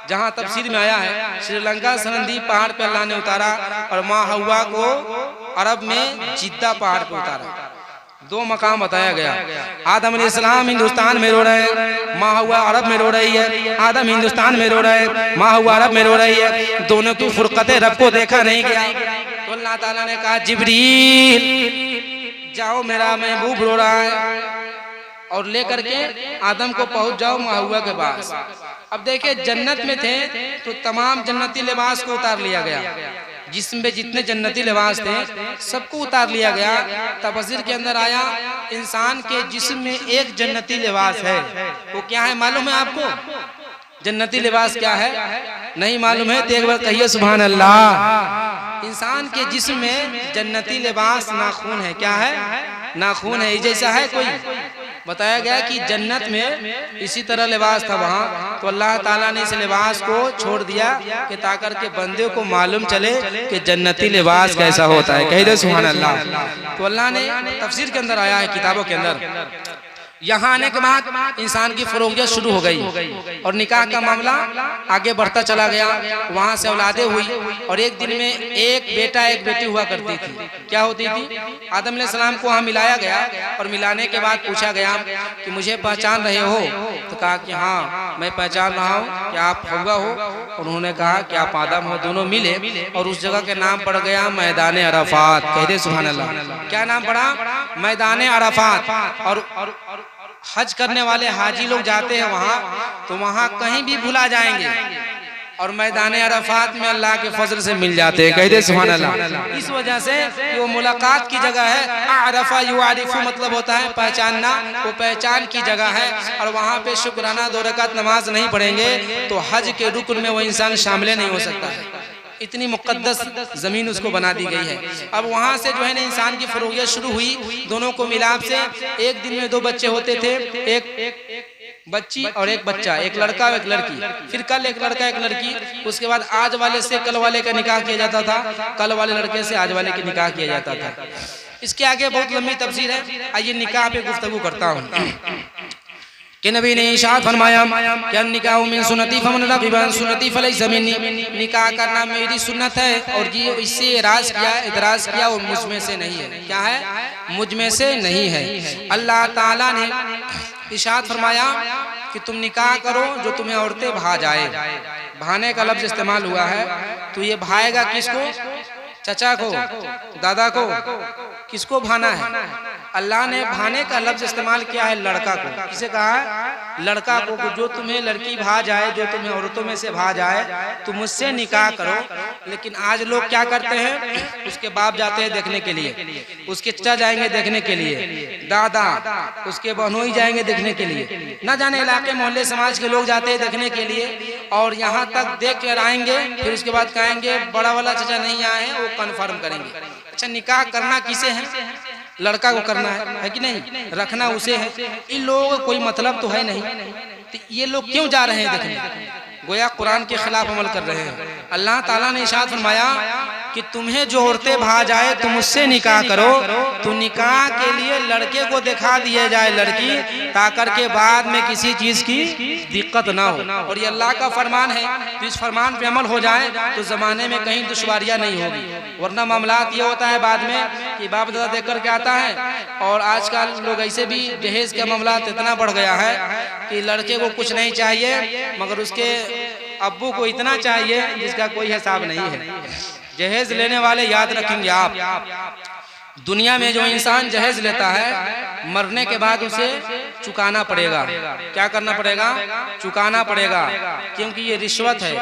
जहाँ तफसीर में आया है श्रीलंका सरनदीप पहाड़ पे अल्लाह ने उतारा। और माँ हव्वा को अरब में जिद्दा पहाड़ पे उतारा। दो मकाम बताया गया। आदम अलैहिस्सलाम हिंदुस्तान में रो रहे हैं, माँ हव्वा अरब में रो रही है। आदम हिंदुस्तान में रो रहे हैं, माँ हव्वा अरब में रो रही है। दोनों की फुरकते रब को देखा नहीं गया। तो अल्लाह ताला ने कहा जिब्रील जाओ, मेरा महबूब रो रहा है, और लेकर के आदम को पहुंच जाओ माँ हव्वा के पास। अब देखिए जन्नत में थे तो तमाम जन्नती लिबास को उतार लिया गया। जिस्म पे जितने जन्नती लिबास थे सबको उतार लिया गया। तफसीर के अंदर आया इंसान के जिस्म में एक जन्नती लिबास है। वो क्या है मालूम है आपको? जन्नती लिबास क्या है नहीं मालूम है तो एक बार कहिए सुभान अल्लाह। इंसान के जिस्म में जन्नती लिबास नाखून है। क्या है? नाखून है। जैसा है कोई बताया गया कि जन्नत में इसी तरह लिबास था वहाँ, तो अल्लाह ताला ने इस लिबास को छोड़ दिया कि ताकर के बंदे को मालूम चले कि जन्नती लिबास कैसा होता है। कह दे सुभान अल्लाह। तो अल्लाह ने तफसीर के अंदर आया है, किताबों के अंदर, यहाँ आने के बाद इंसान की फरोगियत शुरू हो गई और निकाह का मामला आगे बढ़ता चला गया। वहाँ से औलादे हुई और एक दिन में एक बेटा एक बेटी हुआ करती थी। क्या होती थी? आदम अलैहिस्सलाम को वहाँ मिलाया गया और मिलाने के बाद पूछा गया कि मुझे पहचान रहे हो? तो कहा कि हाँ मैं पहचान रहा हूँ, कि आप हव्वा हो? उन्होंने कहा कि आप आदम हो। दोनों मिले और उस जगह के नाम पड़ गया मैदान अराफात। कह दे सुभान अल्लाह। क्या नाम पड़ा? मैदान अराफात। और हज करने वाले हाजी लोग जाते हैं वहाँ, तो वहाँ कहीं भी भुला जाएंगे और मैदान अराफात में अल्लाह के फजल से मिल जाते हैं। कह दे सुभान अल्लाह। इस वजह से वो मुलाकात की जगह है। आरफा युआरिफु मतलब होता है पहचानना, वो पहचान की जगह है। और वहाँ पे शुक्राना 2 रकात नमाज नहीं पढ़ेंगे तो हज के रुकन में वो इंसान शामिल नहीं हो सकता है। इतनी मुक़द्दस जमीन उसको बना दी गई है। अब वहाँ से जो है ना इंसान की फरोगियत शुरू हुई। दोनों को मिलाप से एक दिन में 2 बच्चे होते थे, एक बच्ची और एक बच्चा, एक लड़का और एक लड़की। फिर कल एक लड़का एक लड़की। उसके बाद आज वाले से कल वाले का निकाह किया जाता था, कल वाले लड़के से आज वाले की निकाह किया जाता था। इसके आगे बहुत लंबी तफसीर है, आइए निकाह पे गुफ्तगू करता हूँ। कि नबी ने इरशाद फरमाया कि निकाह मिन सुन्नती फमन रग़िब अन सुन्नती फलैसा मिन्नी। निकाह करना मेरी सुन्नत है और ये इससे इतराज किया वो मुझ में से नहीं है। क्या है? मुझ में से नहीं है। अल्लाह ताला ने इरशाद फरमाया कि तुम निकाह करो जो तुम्हें औरतें भा जाए। भाने का लफ्ज इस्तेमाल हुआ है, तो ये भाएगा किसको? चचा को, दादा को, किसको भाना है? अल्लाह ने भाने का लफ्ज इस्तेमाल किया है लड़का को। किसे कहा है? लड़का को। जो तुम्हें लड़की भा जाए, जो तुम्हें औरतों में से भा जाए, तो मुझसे निकाह करो। लेकिन आज लोग क्या करते हैं? उसके बाप जाते हैं देखने के लिए, उसके चचा जाएंगे देखने के लिए, दादा, उसके बहनोई जाएंगे देखने के लिए, न जाने इलाके मोहल्ले समाज के लोग जाते हैं देखने के लिए। और यहाँ तक देख कर आएंगे, फिर उसके बाद कहेंगे बड़ा वाला चचा नहीं आए हैं, वो कन्फर्म करेंगे। अच्छा, निकाह करना किसे है? लड़का को करना है कि नहीं? रखना उसे है। इन लोगों को कोई मतलब तो है नहीं, तो ये लोग क्यों जा रहे हैं देखने? गोया कुरान के खिलाफ अमल कर रहे हैं। अल्लाह ताला ने इरशाद फरमाया कि तुम्हें जो औरतें भा जाए तुम उससे निकाह करो। तो निकाह के लिए लड़के को दिखा दिया जाए लड़की, ताकर के बाद में किसी चीज की दिक्कत ना हो। और ये अल्लाह का फरमान है, तो इस फरमान पे अमल हो जाए तो जमाने में कहीं दुश्वारियां नहीं होगी। वरना मामलात ये होता है बाद में कि बाप दादा देख करके आता है। और आजकल लोग ऐसे भी दहेज का मामला इतना बढ़ गया है कि लड़के को कुछ नहीं चाहिए मगर उसके अब्बू को इतना चाहिए जिसका कोई हिसाब नहीं है। जहेज लेने वाले याद रखेंगे आप, दुनिया में जो इंसान जहेज लेता है मरने के बाद उसे चुकाना पड़ेगा। क्या करना पड़ेगा? चुकाना पड़ेगा, क्योंकि ये रिश्वत है।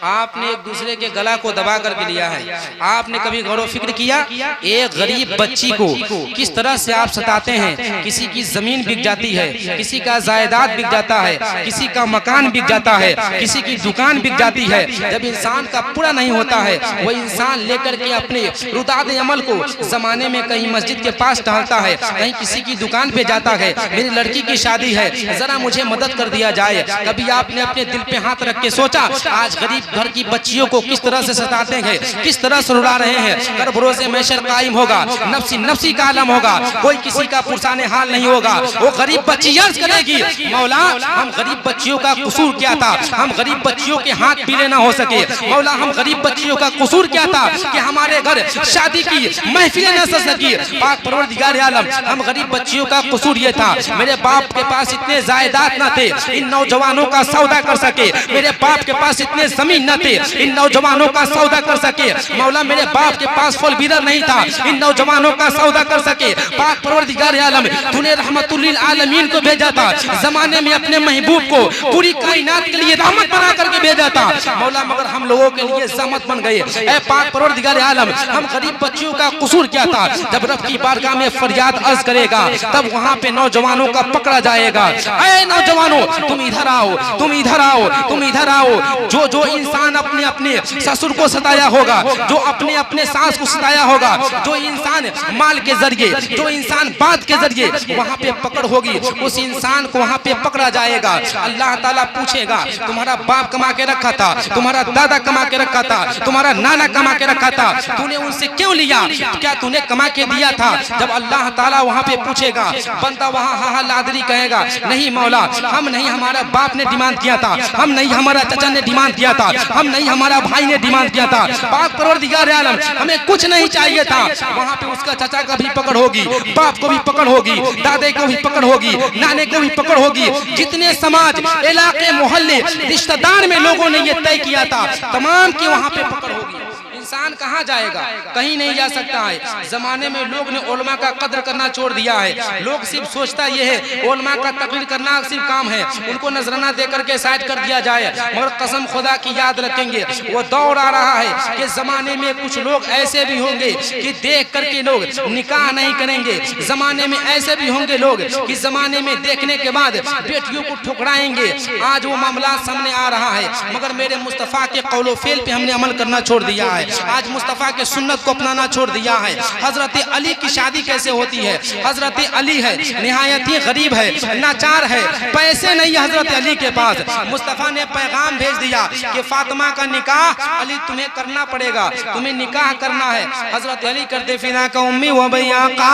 आपने एक दूसरे के गला को दबा करके लिया है। आपने कभी गौर फिक्र किया एक गरीब बच्ची को किस तरह से आप सताते हैं? किसी की जमीन बिक जाती है, किसी का जायदाद बिक जाता है, किसी का मकान बिक जाता है, किसी की दुकान बिक जाती है। जब इंसान का पूरा नहीं होता है, वो इंसान लेकर के अपने रुदाद अमल को जमाने में कहीं मस्जिद के पास टहलता है, कहीं किसी की दुकान पे जाता है, मेरी लड़की की शादी है, जरा मुझे मदद कर दिया जाए। कभी आपने अपने दिल पे हाथ रख के सोचा आज गरीब घर की बच्चियों को किस तरह से सताते हैं, किस तरह से रुला रहे हैं? कर भरोसे मैशर कायम होगा, नफ्सी नफ्सी का आलम होगा, कोई किसी का पुरसाने हाल नहीं होगा। वो गरीब बच्ची अर्ज करेगी, मौला हम गरीब बच्चियों का कसूर क्या था? हम गरीब बच्चियों के हाथ पीले ना हो सके। मौला हम गरीब बच्चियों का कसूर क्या था कि हमारे घर शादी की महफिलें न सज सकी। पाक परवरदिगार आलम, हम गरीब बच्चियों का कसूर ये था मेरे बाप के पास इतने जायदाद न थे इन नौजवानों का सौदा कर सके। मेरे बाप के पास इतने जमीन न थे इन नौजवानों का सौदा कर सके। मौला मेरे बाप के पास फल बीदर नहीं था इन नौजवानों का सौदा कर सके। पाक परवरदिगार आलम, तूने रहमतुल लिल आलमीन को भेजा था जमाने में अपने महबूब को पूरी कायनात के लिए रहमत बना करके भेजा था। मौला मगर हम लोगों के लिए ज़हमत बन गए। ऐ पाक परवरदिगार आलम, हम गरीब बच्चियों का कसूर क्या था? जब रब की बारगाह में फरियाद अर्ज करेगा तब वहां पे नौजवानों का पकड़ा जाएगा। ऐ नौजवानों, तुम इधर आओ, तुम इधर आओ, तुम इधर आओ। जो जो इंसान अपने अपने ससुर को सताया होगा, जो अपने अपने सास को सताया होगा, जो इंसान माल के जरिए, जो इंसान बात के जरिए वहां पे पकड़ होगी, उस इंसान को वहां पे पकड़ा जाएगा। अल्लाह ताला पूछेगा, तुम्हारा बाप कमा के रखा था, तुम्हारा दादा कमा के रखा था, तुम्हारा नाना कमा के रखा था, तूने उनसे क्यों लिया? क्या तूने कमा के दिया था? जब अल्लाह ताला वहां पे पूछेगा, बंदा वहां हा हा लादरी कहेगा, नहीं मौला, हम नहीं, हमारा बाप ने डिमांड किया था, हम नहीं, हमारा चाचा ने डिमांड किया था, हम नहीं, हमारा भाई ने डिमांड किया था, पाक परवरदिगार आलम हमें कुछ नहीं चाहिए था। वहां पे उसका चाचा का भी पकड़ होगी, बाप को भी पकड़ होगी, दादे को भी पकड़ होगी, नाने को भी पकड़ होगी। जितने समाज, इलाके, मोहल्ले, रिश्तेदार में लोगों ने ये तय किया था, तमाम की वहां पे पकड़ होगी। इंसान कहाँ जाएगा? कहीं नहीं जा सकता है। जमाने में लोग ने उलमा का कद्र करना छोड़ दिया है। लोग सिर्फ सोचता ये है उलमा का तकलील करना सिर्फ काम है, उनको नजराना दे करके साइड कर दिया जाए। मगर कसम खुदा की याद रखेंगे, वो दौर आ रहा है कि जमाने में कुछ लोग ऐसे भी होंगे कि देख करके लोग निकाह नहीं करेंगे। जमाने में ऐसे भी होंगे लोग कि जमाने में देखने के बाद बेटियों को ठुकराएंगे। आज वो मामला सामने आ रहा है, मगर मेरे मुस्तफ़ा के कौलो फेल पे हमने अमल करना छोड़ दिया है। आज मुस्तफ़ा के सुन्नत को अपनाना छोड़ दिया है। हजरत अली की शादी कैसे होती है? हजरत अली है, निहायत ही गरीब है, नाचार है, पैसे नहीं है हजरत अली के पास। मुस्तफ़ा ने पैगाम भेज दिया कि फातिमा का निकाह अली तुम्हें करना पड़ेगा, तुम्हें निकाह करना है। हजरत अली करते फिना का उम्मी व भैया का,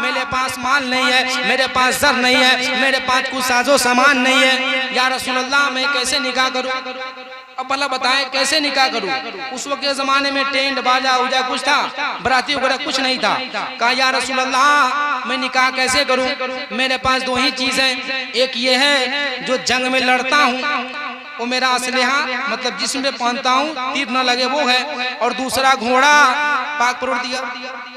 मेरे पास माल नहीं है, मेरे पास जर नहीं है, मेरे पास कुछ साजो सामान नहीं है। या रसूल अल्लाह, मैं कैसे निकाह करूं? अब भला बताएं कैसे निकाह करूं? उस वक्त के जमाने में टेंट बाजा उजा कुछ था, बराती वगैरह कुछ नहीं था। कहा या रसूल अल्लाह, मैं निकाह कैसे करूं? मेरे पास दो ही चीज है, एक ये है जो जंग में लड़ता हूं, वो मेरा असलहा मतलब जिसमें पहनता हूं तीर न लगे वो है, और दूसरा घोड़ा। पाक परवरदिगार,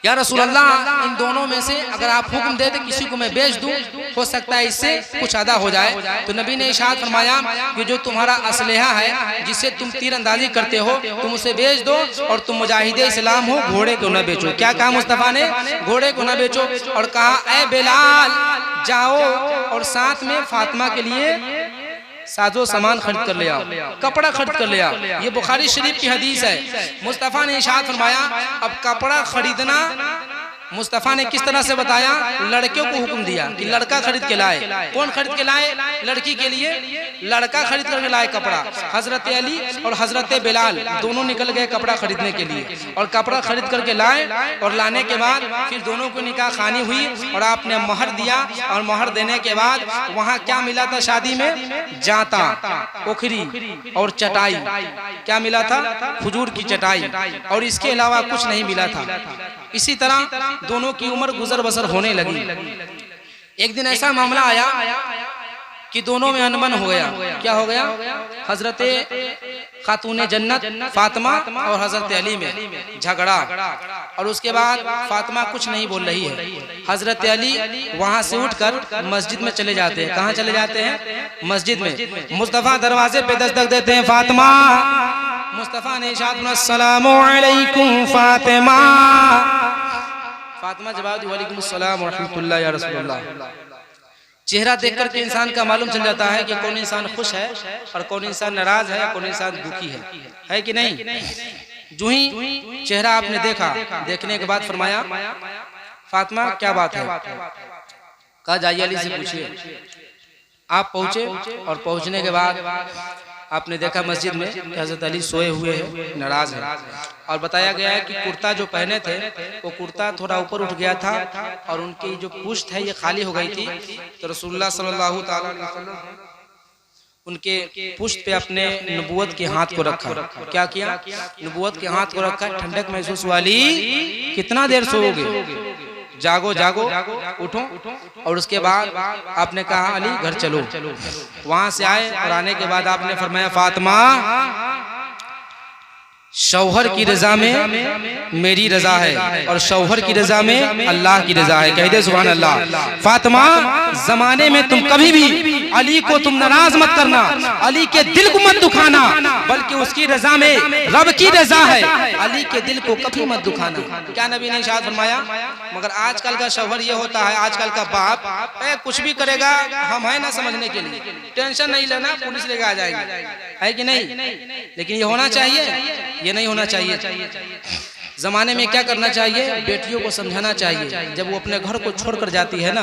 या रसूल अल्लाह, इन दोनों में से अगर आप हुक्म दे दे किसी को मैं बेच दूं, हो सकता है इससे कुछ अदा हो जाए। तो नबी ने इरशाद फरमाया कि जो तुम्हारा असलहा है, जिससे तुम तीरंदाजी करते हो, तुम उसे बेच दो, और तुम मुजाहिदे इस्लाम हो, घोड़े को न बेचो। क्या कहा मुस्तफ़ा ने? घोड़े को न बेचो। और कहा ऐ बिलाल, जाओ और साथ में फातिमा के लिए साजो सामान खरीद कर ले आओ, कपड़ा खरीद कर ले आओ। ये बुखारी शरीफ की हदीस है। मुस्तफ़ा ने इरशाद फरमाया, अब कपड़ा खरीदना मुस्तफ़ा ने किस तरह से बताया? लड़कियों को हुक्म दिया कि लड़का खरीद के लाए। कौन खरीद के लाए? लड़की के लिए लड़का खरीद करके लाए कपड़ा। हजरत अली और हजरत बिलाल दोनों निकल गए कपड़ा खरीदने के लिए, और कपड़ा खरीद करके लाए। और लाने के बाद फिर दोनों को निकाह खानी हुई, और आपने महर दिया। और महर देने के बाद वहाँ क्या मिला था शादी में? जाता, ओखरी और चटाई। क्या मिला था? खजूर की चटाई, और इसके अलावा कुछ नहीं मिला था। इसी तरह दोनों की उम्र गुजर बसर होने लगी। एक दिन ऐसा मामला आया कि दोनों में अनबन हो गया। क्या हो गया? हजरत खातूने जन्नत फातिमा और हजरत अली में झगड़ा। और उसके बाद फातिमा कुछ नहीं बोल रही है। हजरत अली वहां से उठकर मस्जिद में चले जाते हैं। कहाँ चले जाते हैं? मस्जिद में। मुस्तफ़ा दरवाजे पे दस्तक देते हैं, फातिमा। मुस्तफ़ा ने इरशाद किया, अस्सलामु अलैकुम फातिमा। फातिमा जवाब दी, वालेकुम अस्सलाम व रहमतुल्लाह या रसूलल्लाह। चेहरा देख करके इंसान का मालूम चल जाता है कि कौन इंसान खुश है और कौन इंसान नाराज है, कौन इंसान दुखी है कि नहीं? जो ही चेहरा आपने देखा, देखने के बाद फरमाया, फातिमा क्या बात है? कहा जाइए अली से पूछिए। आप पहुंचे, और पहुंचने के बाद आपने देखा मस्जिद में हजरत अली सोए हुए हैं, नाराज है। और बताया गया है कि कुर्ता जो पहने थे वो कुर्ता थोड़ा ऊपर उठ गया था, और उनकी जो पुश्त है ये खाली हो गई थी। तो रसूलुल्लाह सल्लल्लाहु अलैहि वसल्लम उनके पुश्त पे अपने नबूवत के हाथ को रखा। क्या किया? नबूवत के हाथ को रखा। ठंडक महसूस वाली, कितना देर सोओगे? जागो जागो, उठो। और उसके बाद आपने कहा अली घर चलो। वहां से आए, और आने के बाद आपने फरमाया, फातिमा शौहर की रजा में मेरी रजा है, और शौहर की रजा में अल्लाह की रजा है। कह दे सुभान अल्लाह। फातिमा, जमाने में तुम कभी भी अली को तुम नाराज मत करना, अली के दिल को मत दुखाना, बल्कि उसकी रजा में रब की रजा है, अली के दिल को कभी मत दुखाना। क्या नबी ने इरशाद फरमाया? मगर आजकल का शौहर ये होता है, आजकल का बाप कुछ भी करेगा हम है ना समझने के लिए, टेंशन नहीं लेना, पुलिस लेके आ जाएगी, है कि नहीं? लेकिन ये होना चाहिए, ये नहीं होना चाहिए। जमाने में क्या करना चाहिए? बेटियों को समझाना चाहिए। जब वो अपने घर को छोड़कर जाती है ना,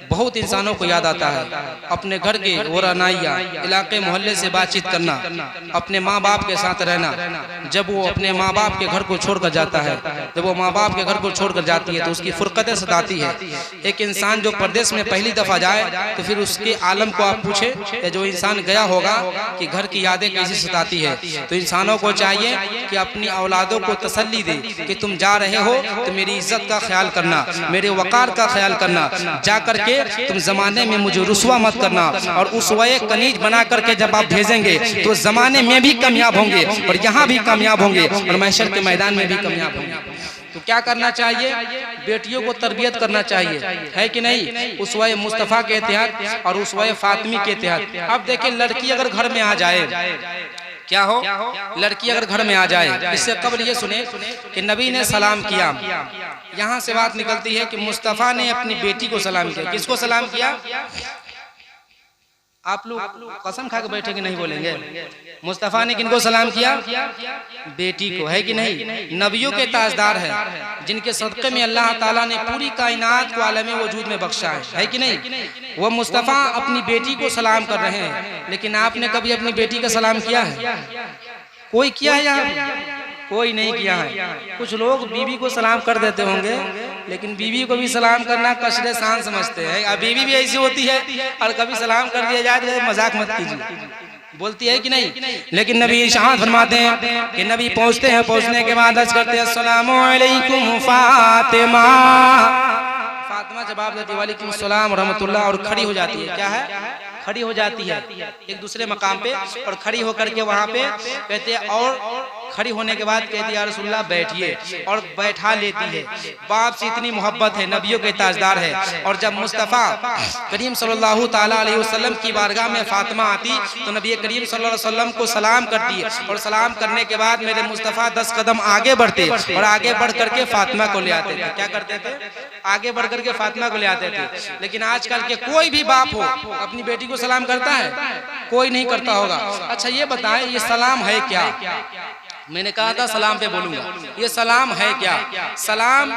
बहुत इंसानों को याद आता है अपने घर के वो रनाइया, इलाके मोहल्ले से बातचीत करना, अपने माँ बाप के साथ रहना। जब वो अपने माँ बाप के घर को छोड़कर जाता है, जब वो माँ बाप के घर को छोड़कर जाती है तो उसकी फुरकतें सताती है। एक इंसान जो परदेश में पहली दफा जाए तो फिर उसके आलम को आप पूछे, या जो इंसान गया होगा कि घर की यादें कैसी सताती है। तो इंसानों को चाहिए कि अपनी औलादों को तसल्ली दे कि तुम जा रहे हो तो मेरी इज्जत का ख्याल करना, मेरे वकार का ख्याल करना, जा करके तुम जमाने में मुझे रुसवा मत करना। और उसवाए कनीज बना करके जब आप भेजेंगे तो जमाने में भी कामयाब होंगे और यहाँ भी कामयाब होंगे और महशर के मैदान में भी कामयाब होंगे। तो क्या करना चाहिए? बेटियों को तरबियत करना चाहिए, है कि नहीं? उसवाए मुस्तफ़ा के तहत और उसवाए फातिमी के तहत। अब देखिए, लड़की अगर घर में आ जाए, क्या हो, लड़की अगर घर में आ जाए, इससे कबल ये सुने कि नबी ने सलाम किया। यहाँ से बात निकलती है कि मुस्तफ़ा ने अपनी बेटी को सलाम किया। किसको सलाम किया? आप लोग कसम खा के बैठे कि नहीं बोलेंगे? मुस्तफ़ा ने किनको सलाम किया? बेटी को, है कि नहीं? नबियों के ताजदार है, जिनके सदक़े में अल्लाह ताला ने पूरी कायनात को आलम वजूद में बख्शा है कि नहीं? वो मुस्तफ़ा अपनी बेटी को सलाम कर रहे हैं, लेकिन आपने कभी अपनी बेटी का सलाम किया है? कोई किया है यहाँ? कोई नहीं किया है। कुछ लोग बीवी को सलाम कर देते होंगे, लेकिन बीवी को भी सलाम करना कशरे शान समझते हैं। अब बीवी भी ऐसी होती है और कभी सलाम कर दिया जाए तो मजाक मत कीजिए, बोलती है कि नहीं? लेकिन नबी इरशाद फरमाते हैं कि नबी पहुंचते हैं, पहुंचने के बाद अर्ज करते हैं अस्सलामु अलैकुम फातिमा। फातिमा जवाब देती है वालेकुम सलाम रहमतुल्लाह, और खड़ी हो जाती है। क्या है? खड़ी हो जाती है एक दूसरे मकाम पे, और खड़ी होकर के वहां पे कहते हैं, और खड़ी होने के बाद कहती है या रसूलल्लाह बैठिए, और बैठा लेती है। बाप से इतनी मोहब्बत है, नबियों के ताजदार है। और जब मुस्तफ़ा करीम सल्लल्लाहु ताला अलैहि वसल्लम की बारगाह में फातिमा आती तो नबी करीम सल्लल्लाहु अलैहि वसल्लम को सलाम करती है, और सलाम करने के बाद मेरे मुस्तफ़ा 10 कदम आगे बढ़ते और आगे बढ़ करके फातिमा को ले आते थे। क्या करते थे? आगे बढ़ करके फातिमा को ले आते थे। लेकिन आजकल के कोई भी बाप हो अपनी बेटी को सलाम करता है? कोई नहीं करता होगा। अच्छा ये बताएं, ये सलाम है क्या? मैंने कहा था सलाम पे बोलूंगा। ये सलाम है क्या? सलाम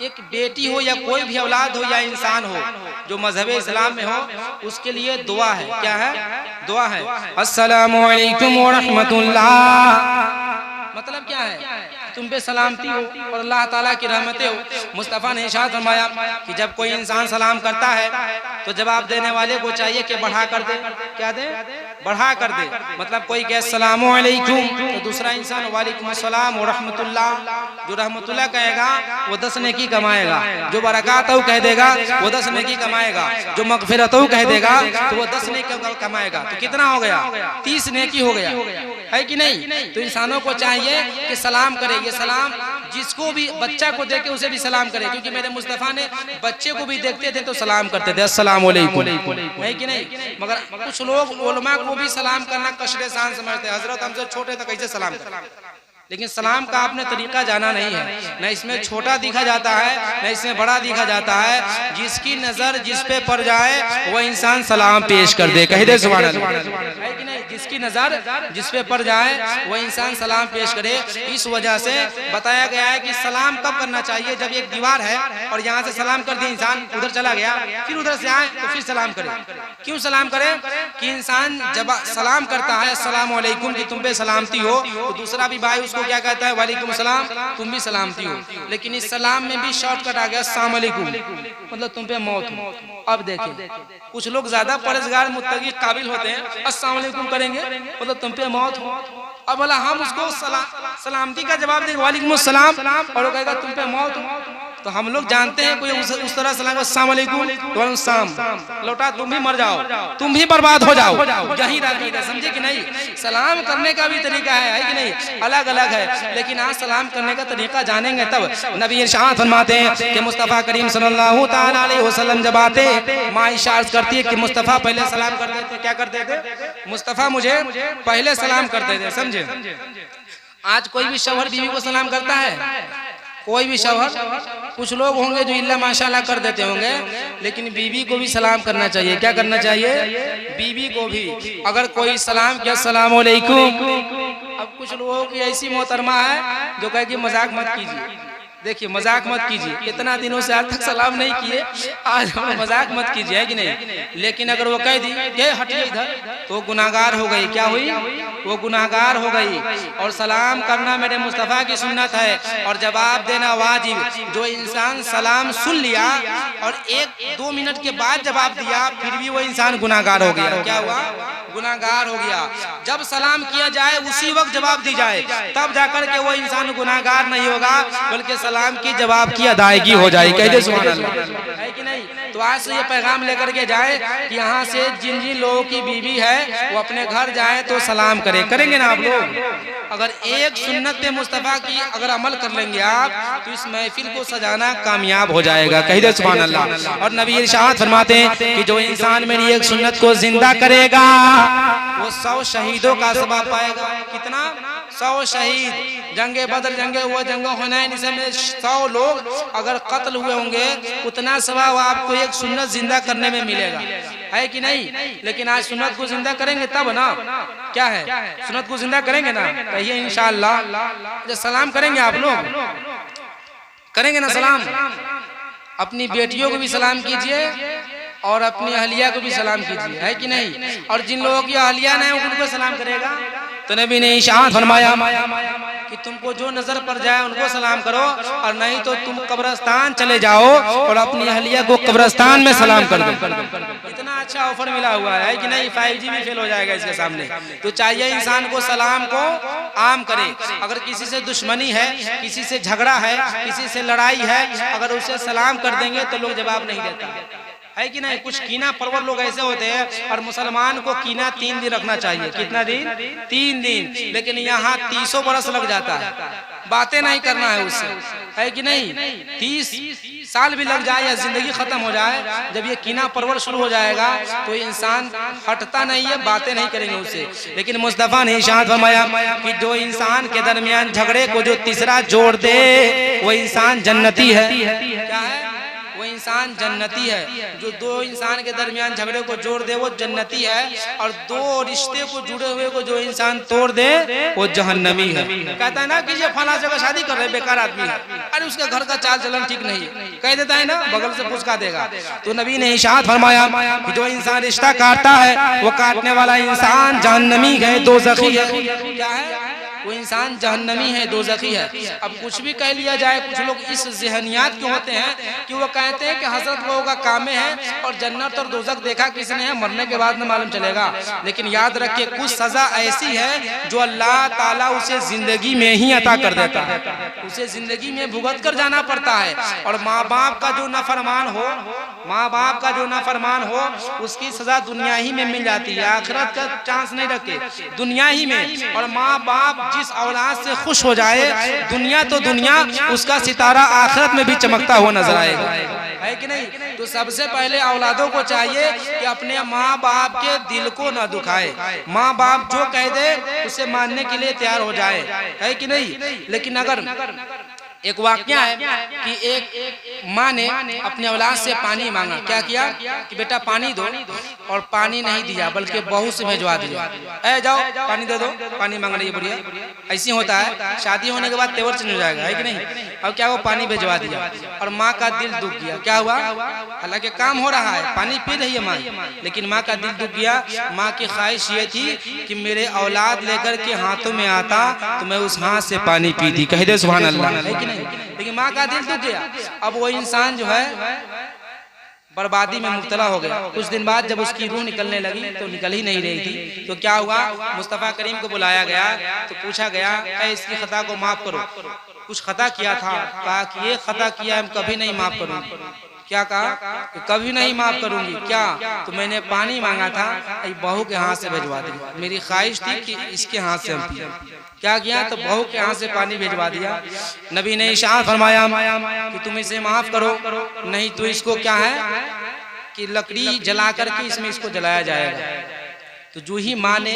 एक बेटी हो या कोई भी औलाद हो या इंसान हो जो मजहब इस्लाम में हो, उसके लिए दुआ है। क्या है? दुआ है। अस्सलामु अलैकुम व रहमतुल्लाह। मतलब क्या है? तुम पे सलामती हो और अल्लाह ताला की रहमतें हो। मुस्तफ़ा ने इरशाद फरमाया कि जब कोई इंसान सलाम करता है तो जवाब देने वाले को चाहिए कि बढ़ा कर दे। क्या दे? बढ़ा कर दे। मतलब कोई कहे अस्सलामु अलैकुम तो दूसरा इंसान वालेकुम अस्सलाम व रहमतुल्लाह। जो रहमतुल्लाह कहेगा वो 10 नेकी कमाएगा, जो बरकातहू कह देगा वो 10 नेकी कमाएगा, जो मगफिरतहू कह देगा तो वो 10 नेकी कमाएगा। तो कितना हो गया? 30 नेकी हो गया, है कि नहीं? तो इंसानों को चाहिए कि सलाम करे। ये सलाम जिसको भी, बच्चा को देखे उसे भी सलाम करे, क्योंकि मेरे मुस्तफ़ा ने बच्चे को भी देखते थे तो सलाम करते थे अस्सलाम वालेकुम, है कि नहीं? मगर कुछ लोग उलमा को भी सलाम करना कशरे शान समझते हैं। हजरत हमसे छोटे तो कैसे सलाम करें? लेकिन सलाम का आपने तरीका जाना नहीं है। न इसमें छोटा दिखा जाता है, न इसमें बड़ा दिखा जाता है। जिसकी नजर जिस पे पड़ जाए वह इंसान सलाम पेश कर दे। कह दे सुभान अल्लाह, है कि नहीं? जिसकी नजर जिस पे पड़ जाए वह इंसान सलाम पेश करे। इस वजह से बताया गया है कि सलाम कब करना चाहिए? जब एक दीवार है और यहाँ से सलाम कर दिया, इंसान उधर चला गया, फिर उधर से आए तो फिर सलाम करे। क्यों सलाम करे? कि इंसान जब सलाम करता है अस्सलामु अलैकुम कि तुम पे सलामती हो, तो दूसरा भी भाई उसको क्या कहता है? वालेकुम सलाम, तुम भी सलामती हो। लेकिन इस सलाम में भी शॉर्टकट आ गया अस्सलाम वालेकुम, मतलब तुम पे मौत हो। अब देखिए कुछ लोग ज्यादा परहेजगार मुत्तकी काबिल होते हैं, अस्सलाम वालेकुम करेंगे मतलब तुम पे मौत हो। अब बोला हम उसको सलामती का जवाब देंगे वालेकुम सलाम, और वो कहेगा तुम पे मौत हो। तो हम लोग जानते हैं कोई उस तरह सलाम अस्सलाम वालेकुम सलाम लौटा, तुम भी मर जाओ, तुम भी बर्बाद हो जाओ, यही राजी। समझे कि नहीं? सलाम करने का भी तरीका है कि नहीं? अलग अलग है। लेकिन आज सलाम करने का तरीका जानेंगे तब। नबी इरशाद फरमाते हैं कि मुस्तफ़ा करीम सल्लल्लाहु ताला अलैहि वसल्लम जब आते, माँ इशारा करती है कि मुस्तफ़ा पहले सलाम करते थे। क्या करते थे? मुस्तफ़ा मुझे पहले सलाम करते थे। समझे? आज कोई भी शौहर बीवी को सलाम करता है? कोई भी शौहर? कुछ लोग होंगे जो इल्ला माशाल्लाह कर देते होंगे, लेकिन बीवी को भी सलाम करना चाहिए। क्या करना चाहिए? बीवी को भी। अगर कोई सलाम किया अस्सलाम वालेकुम, अब कुछ लोगों की ऐसी मोहतरमा है जो कहे कि मजाक मत कीजिए। देखिए मजाक मत कीजिए, इतना दिनों से आज तक सलाम नहीं किए, आज हम मजाक मत कीजिए, है कि नहीं? लेकिन अगर वो कह दी ये हटिए इधर, तो गुनाहगार हो गई। क्या हुई? वो गुनाहगार हो गई। और सलाम करना मेरे मुस्तफ़ा की सुन्नत है और जवाब देना वाजिब। जो इंसान सलाम सुन लिया और 1-2 मिनट के बाद जवाब दिया, फिर भी वो इंसान गुनाहगार हो गया। क्या हुआ? गुनाहगार हो गया। जब सलाम किया जाए उसी वक्त जवाब दी जाए, तब जाकर के वो इंसान गुनाहगार नहीं होगा, बल्कि सलाम की जवाब की अदायगी हो जाएगी। कह दे सुभान अल्लाह, है कि नहीं? तो आज से ये पैगाम लेकर के जाए कि यहाँ से जिन जिन लोगों की बीवी है वो अपने घर जाए तो सलाम करेंगे ना आप लोग? अगर एक सुन्नत मुस्तफ़ा की अगर अमल कर लेंगे आप, तो इस महफिल को सजाना कामयाब हो जाएगा। कह दे सुभान अल्लाह। और नबी इरशाद फरमाते हैं कि जो इंसान मेरी एक सुन्नत को जिंदा करेगा वो 100 शहीदों का सवाब पाएगा। कितना? 100 शहीद। जंगे बदर, जंगे हुआ, जंग हुनैन, इसमें 100 लोग अगर कत्ल हुए होंगे, उतना सवाब आपको एक सुन्नत जिंदा करने में मिलेगा, है कि नहीं? लेकिन आज सुन्नत को जिंदा करेंगे तब ना। क्या है? सुन्नत को जिंदा करेंगे ना? कहिए इंशाअल्लाह। जब सलाम करेंगे आप लोग, करेंगे ना सलाम? अपनी बेटियों को भी सलाम कीजिए और अपनी अहलिया को भी सलाम कीजिए, है कि नहीं? और जिन लोगों की अहलिया नहीं उनको सलाम करेगा। तो नबी ने इरशाद फरमाया कि तुमको जो नजर पड़ जाए उनको सलाम करो, और नहीं तो तुम कब्रिस्तान चले जाओ और अपनी अहलिया को कब्रिस्तान में सलाम कर दो। इतना अच्छा ऑफर मिला हुआ है कि नहीं? 5G भी फेल हो जाएगा इसके सामने। तो चाहिए इंसान को सलाम को आम करे। अगर किसी से दुश्मनी है, किसी से झगड़ा है, किसी से लड़ाई है, अगर उसे सलाम कर देंगे तो लोग जवाब नहीं देता, है कि नहीं? कुछ कीना परवर लोग ऐसे होते हैं, और मुसलमान को कीना 3 दिन रखना चाहिए। कितना दिन? 3 दिन। लेकिन यहाँ 300 बरस लग जाता है, बातें नहीं करना है उससे, है कि नहीं? 30 साल भी लग जाए या जिंदगी खत्म हो जाए, जब ये कीना परवर शुरू हो जाएगा तो इंसान हटता नहीं है, बातें नहीं करेंगे उससे। लेकिन मुस्तफा ने इरशाद फरमाया कि जो इंसान के दरमियान झगड़े को जो तीसरा जोड़ दे वो इंसान जन्नती है। क्या है? वो इंसान जन्नती है। जो 2 इंसान के दरमियान झगड़े को जोड़ दे वो जन्नती है, और 2 रिश्ते को जुड़े हुए को जो इंसान तोड़ दे वो जहन्नमी है। कहता है ना कि ये फला जगह शादी कर रहे बेकार आदमी है, अरे उसके घर का चाल चलन ठीक नहीं, कह देता है ना, बगल से पुचका देगा। तो नबी ने इरशाद फरमाया कि जो इंसान रिश्ता काटता है वो काटने वाला इंसान जहन्नमी है, दोज़खी है। क्या है? वो इंसान जहन्नमी है, दोज़खी है। अब कुछ भी कह लिया जाए, कुछ लोग इस ज़हनियात के होते हैं कि वो कहते हैं कि हज़रत लोगों का काम है और जन्नत और दोज़ख देखा किसने है, मरने के बाद में मालूम चलेगा। लेकिन याद रखिए कुछ सज़ा ऐसी है जो अल्लाह ताला उसे जिंदगी में ही अता कर देता है, उसे जिंदगी में भुगत कर जाना पड़ता है। और माँ बाप का जो नाफरमान हो, माँ बाप का जो नाफरमान हो, उसकी सजा दुनिया ही में मिल जाती है, आखिरत का चांस नहीं रखे, दुनिया ही में। और माँ बाप जिस औलाद से खुश हो जाए, दुनिया तो दुनिया, उसका सितारा आखिरत में भी चमकता हुआ नजर आएगा, है कि नहीं? तो सबसे पहले औलादों को चाहिए कि अपने माँ बाप के दिल को न दुखाए, माँ बाप जो कह दे उसे मानने के लिए तैयार हो जाए, है कि नहीं? लेकिन अगर एक वाकया है कि एक माँ ने अपने औलाद से पानी मांगा, क्या किया कि बेटा पानी दो, और पानी नहीं दिया बल्कि बहू से भेजवा दिया, ए जाओ पानी दे दो, पानी मांग रही है बुढ़िया। ऐसी होता है, शादी होने के बाद तेवर चेंज हो जाएगा, है कि नहीं? अब क्या वो पानी भेजवा दिया और माँ का दिल दुख गया। क्या हुआ? हालांकि काम हो रहा है, पानी पी रही है माँ, लेकिन माँ का दिल दुख गया। माँ की ख्वाहिश ये थी कि मेरे औलाद लेकर के हाथों में आता तो मैं उस हाथ से पानी पीती। कह दे सुभान अल्लाह, है कि नहीं? लेकिन माँ का दिल दुख गया। अब वो इंसान जो है बर्बादी में मुब्तला हो गया। कुछ दिन बाद जब उसकी रूह निकलने लगी तो निकल ही नहीं रही थी, तो क्या हुआ? मुस्तफ़ा करीम को बुलाया गया तो पूछा गया, इसकी खता को माफ करो, कुछ खता किया था। कहा कि ये खता किया हम कभी नहीं माफ करूंगी। क्या कहा? कि कभी नहीं माफ करूंगी। क्या? तो मैंने पानी मांगा था, बहू के हाथ से भिजवा दी, मेरी ख्वाहिश थी कि इसके हाथ से हम पिए। क्या किया? तो बहू के हाथ से पानी भिजवा दिया। नबी ने इरशाद फरमाया कि तुम इसे माफ करो, नहीं तो इसको क्या है कि लकड़ी जला करके इसमें इसको जलाया जाएगा। तो जो ही माँ ने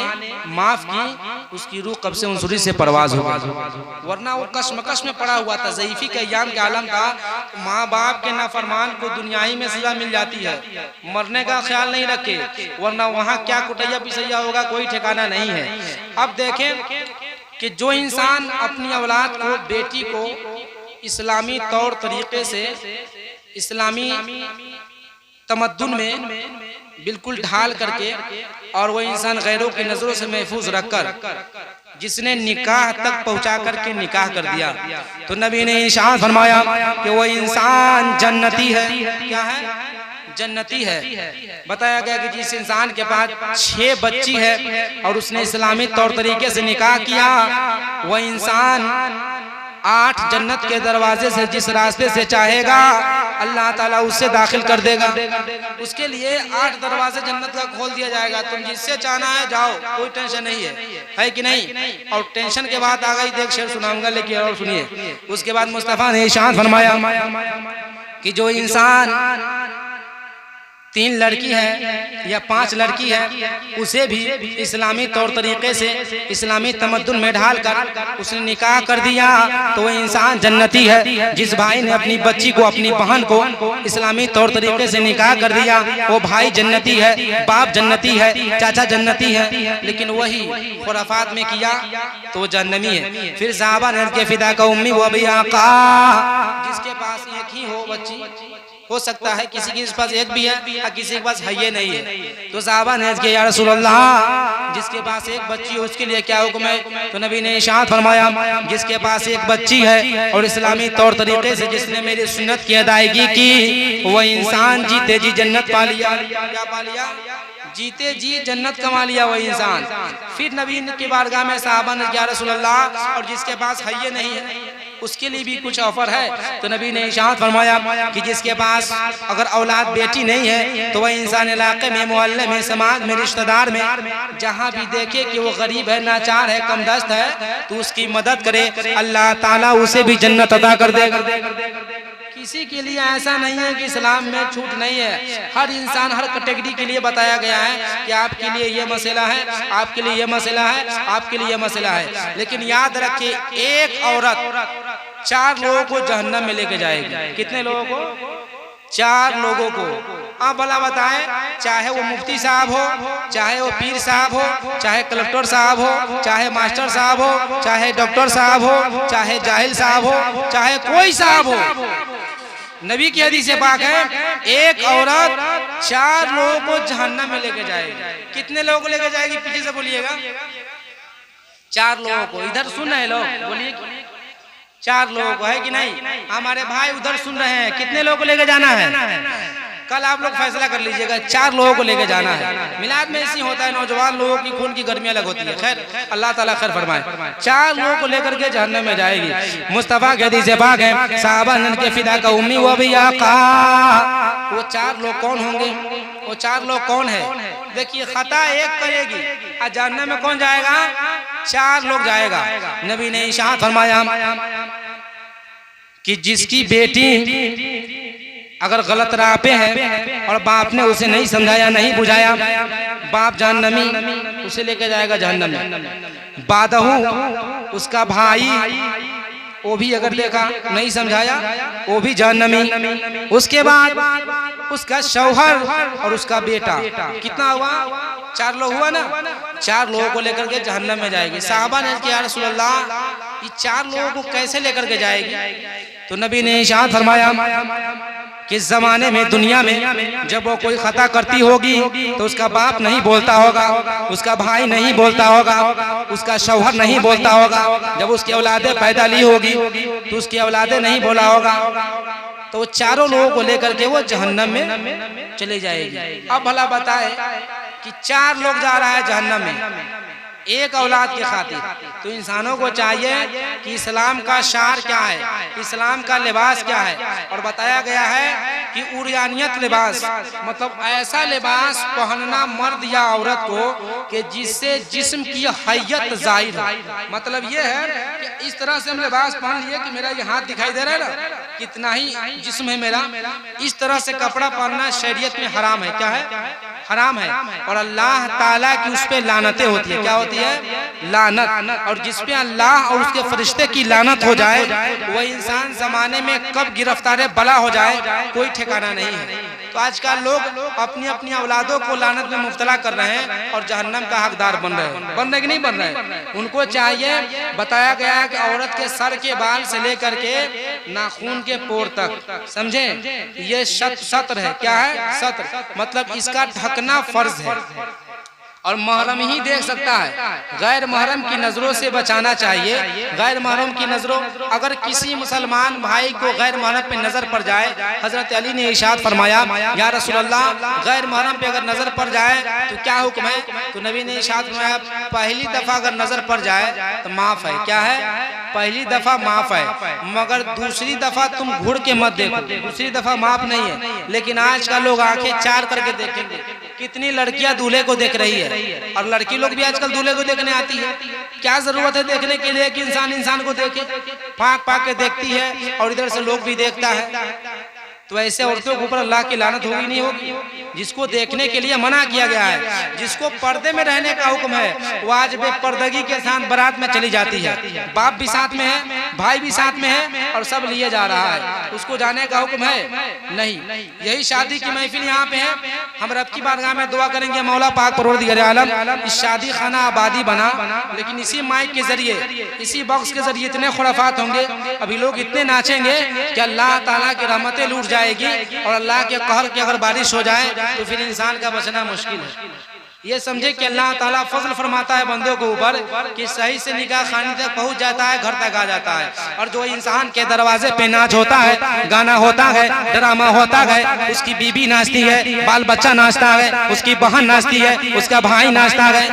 माफ की उसकी रूह कब से उनसुरी से परवाज हो गई, वरना वो कश्मकश में पड़ा हुआ था, ज़ईफ़ी के अय्याम के आलम था। माँ बाप के नाफरमान को दुनियाई में सजा मिल जाती है, मरने का ख्याल नहीं रखे, वरना वहाँ क्या कुटैया पिसैया होगा कोई ठिकाना नहीं है। अब देखें कि जो इंसान अपनी औलाद को, बेटी को इस्लामी तौर तरीके से, इस्लामी तमद्दुन में बिल्कुल ढाल करके, और वो इंसान गैरों की नजरों से महफूज रखकर जिसने निकाह तक पहुंचा करके निकाह कर दिया, तो नबी ने इरशाद फरमाया कि वो इंसान जन्नती है। क्या है? जन्नती है। बताया गया कि जिस इंसान के पास 6 बच्ची है और उसने इस्लामी तौर तरीके से निकाह किया, वह इंसान 8 जन्नत के दरवाजे से जिस रास्ते से चाहेगा अल्लाह ताला उससे दाखिल कर देगा। उसके लिए 8 दरवाजे जन्नत का खोल दिया जाएगा, तुम जिससे चाहना है जाओ, कोई टेंशन नहीं है कि नहीं? और टेंशन के बाद आ गई, देख शेर सुनाऊंगा लेकिन और सुनिए। उसके बाद मुस्तफा ने इरशाद फरमाया कि जो इंसान 3 लड़की है या 5 लड़की है, उसे भी इस्लामी तौर तरीके से, इस्लामी तमद्दुन में ढालकर उसने निकाह कर दिया, तो वह इंसान जन्नती है। जिस भाई ने अपनी बच्ची को, अपनी बहन को इस्लामी तौर तरीके से निकाह कर दिया, वो भाई जन्नती है, बाप जन्नती है, चाचा जन्नती है। लेकिन वही खुराफात में किया तो वो जहन्नमी है। फिर साहबा ने के फिदा का उम्मी वो भी आका, जिसके पास एक ही हो बच्ची, हो सकता है किसी के पास एक भी है और किसी के पास है ये नहीं है, तो साहबा ने कहा या रसूल अल्लाह, जिसके पास एक बच्ची है उसके लिए क्या हुक्म है? तो नबी ने इरशाद फरमाया जिसके पास एक बच्ची है और इस्लामी तौर तरीके से जिसने मेरी सुन्नत की अदायगी की, वह इंसान जीते जी जन्नत पा लिया। क्या पा लिया? जीते जी जन्नत कमा लिया वही इंसान। फिर नबी की बारगाह में साहबा ने या रसूल अल्लाह, और जिसके पास है ये नहीं है उसके लिए भी कुछ ऑफर है? तो नबी ने इरशाद फरमाया कि जिसके पास अगर औलाद बेटी नहीं है तो वह इंसान इलाके में, मोहल्ले में, समाज में, रिश्तेदार में जहाँ भी देखे कि वो गरीब है, नाचार है, कमदस्त है, तो उसकी मदद करे, अल्लाह ताला उसे भी जन्नत अता कर देगा। किसी के लिए ऐसा नहीं है कि इस्लाम में छूट नहीं है, हर इंसान, हर कैटेगरी के लिए बताया गया है कि आपके लिए ये मसला है, आपके लिए ये मसला है, आपके लिए ये मसला है। लेकिन याद रखिए, एक औरत 4 लोगों को जहन्नम में लेके जाएगी। कितने लोगों को? 4 लोगों को। आप भला बताएं, चाहे वो मुफ्ती साहब हो, चाहे वो पीर साहब हो, चाहे कलेक्टर साहब हो, चाहे मास्टर साहब हो, चाहे डॉक्टर साहब हो, चाहे जाहिल साहब हो, चाहे कोई साहब हो, नबी की हदीस पाक है, एक औरत 4 लोगों को जहन्नम में लेके जाएगी। कितने लोगों को लेके जाएगी? पीछे से बोलिएगा। 4 लोगों को। इधर सुन रहे लोग, बोलिए 4 लोगों को, है कि नहीं? हमारे भाई उधर सुन रहे हैं, कितने लोगों को लेके जाना है? कल आप लोग फैसला कर लीजिएगा, 4 लोगों को लेके जाना है। मिलाद में ऐसी होता है, नौजवान लोगों की खून की गर्मी अलग होती है। खैर, अल्लाह ताला खैर फरमाए। 4 लोगों को लेकर के जहन्नम में जाएगी। मुस्तफा के हदीस पाक है, साहबा ने के फिदा का उम्मी वो भी आका। वो 4 लोग कौन होंगे? वो 4 लोग कौन है? देखिए, खता एक करेगी और जहन्नम में कौन जाएगा? 4 लोग जाएगा। नबी ने इरशाद फरमाया कि जिसकी बेटी अगर गलत राह पे है और बाप ने उसे नहीं समझाया, नहीं बुझाया, बाप जहन्नमी, उसे लेके जाएगा जहन्नम में। बादहू, उसका भाई, वो भी अगर देखा नहीं समझाया, वो भी जहन्नमी। उसके बाद उसका शौहर और उसका बेटा, कितना हुआ? 4 लोग हुआ ना? 4 लोगों को लेकर के जहन्नम में जाएगी। साहबा ने कहा या रसूल अल्लाह, ये 4 लोगों को कैसे लेकर के जाएगी? तो नबी ने इरशाद फरमाया कि जमाने में, दुनिया में जब वो कोई खता करती होगी तो उसका बाप नहीं बोलता होगा, उसका भाई नहीं बोलता होगा, उसका शौहर नहीं बोलता होगा। जब उसकी औलादे पैदा ली होगी तो उसकी औलादे नहीं बोला होगा, तो वो 4 लोगों को लेकर के वो जहन्नम में चले जाएगी। अब भला बताए कि 4 लोग जा रहा है जहन्नम में एक औलाद की खातिर, तो इंसानों को चाहिए कि इस्लाम का शार क्या है, इस्लाम का लिबास क्या है। और बताया गया है कि उरियानियत लिबास, मतलब ऐसा लिबास पहनना मर्द या औरत को कि जिससे जिस्म की हैयत जाहिर हो। मतलब ये है कि इस तरह से हम लिबास पहन लिए कि मेरा ये हाथ दिखाई दे रहा है ना, कितना ही जिस्म है मेरा, इस तरह से कपड़ा पहनना शरीयत में हराम है। क्या है? हराम है, और अल्लाह ताला की उस पे लानतें होती है। क्या होती है? लानत। और जिस पे अल्लाह और उसके फरिश्ते की लानत हो जाए वह इंसान जमाने में कब गिरफ्तार बला हो जाए कोई ठिकाना नहीं है। तो आजकल लोग अपनी अपनी औलादों को लानत में मुब्तला कर रहे हैं और जहन्नम का हकदार बन रहे हैं। बन रहे कि नहीं बन रहे? उनको चाहिए, बताया गया है कि औरत के सर के बाल से लेकर के नाखून के पोर तक, समझे, ये सत्र है। क्या है? सत्र, मतलब इसका ढकना फर्ज है और महरम ही देख सकता है। गैर महरम की नजरों से बचाना चाहिए। गैर महरम की नजरों, अगर किसी मुसलमान भाई को गैर महरम पे नजर पड़ जाए, हजरत अली ने इरशाद फरमाया, या रसूल अल्लाह, गैर महरम पे अगर नजर पड़ जाए तो क्या हुक्म है? तो नबी ने इरशाद फरमाया, पहली दफा अगर नजर पड़ जाए तो माफ है। क्या है? पहली दफा माफ है, मगर दूसरी दफा तुम घुड़ के मत देखो। दूसरी दफा माफ नहीं है। लेकिन आज का लोग आंखें चार करके देखेंगे। कितनी लड़कियां दूल्हे को देख रही है, और लड़की लोग भी आजकल दूल्हे को देखने आती है। क्या जरूरत है देखने के लिए कि इंसान इंसान को देखे? फाक फाक के देखती है और इधर से लोग भी देखता है। तो ऐसे औरतों के ऊपर अल्लाह की लानत होगी नहीं होगी? जिसको देखने के लिए मना किया गया है, जिसको पर्दे में रहने का हुक्म है, वो आज बेपर्दगी के साथ बारात में चली जाती है। बाप भी साथ में है, भाई भी साथ में है, और सब लिए जा रहा है। उसको जाने का हुक्म है? नहीं। यही शादी की महफिल यहाँ पे है। हम रब की बारगाह में दुआ करेंगे, मौला पाक परवरदिगार आलम इस शादी खाना आबादी बना, लेकिन इसी माइक के जरिए, इसी बॉक्स के जरिए इतने खुराफात होंगे, अभी लोग इतने नाचेंगे कि अल्लाह ताला की रहमतें लूट जाएगी, और अल्लाह के कहर की अगर बारिश हो जाए तो फिर इंसान का बचना मुश्किल है। ये समझे कि अल्लाह ताला फजल फरमाता है बंदों के ऊपर कि सही से निकाह खाने तक पहुंच जाता है, घर तक आ जाता है। और जो इंसान के दरवाजे पे नाच होता है, गाना होता है, ड्रामा होता है, उसकी बीबी नाचती है, बाल बच्चा नाचता है, उसकी बहन नाचती है, उसका भाई नाचता है,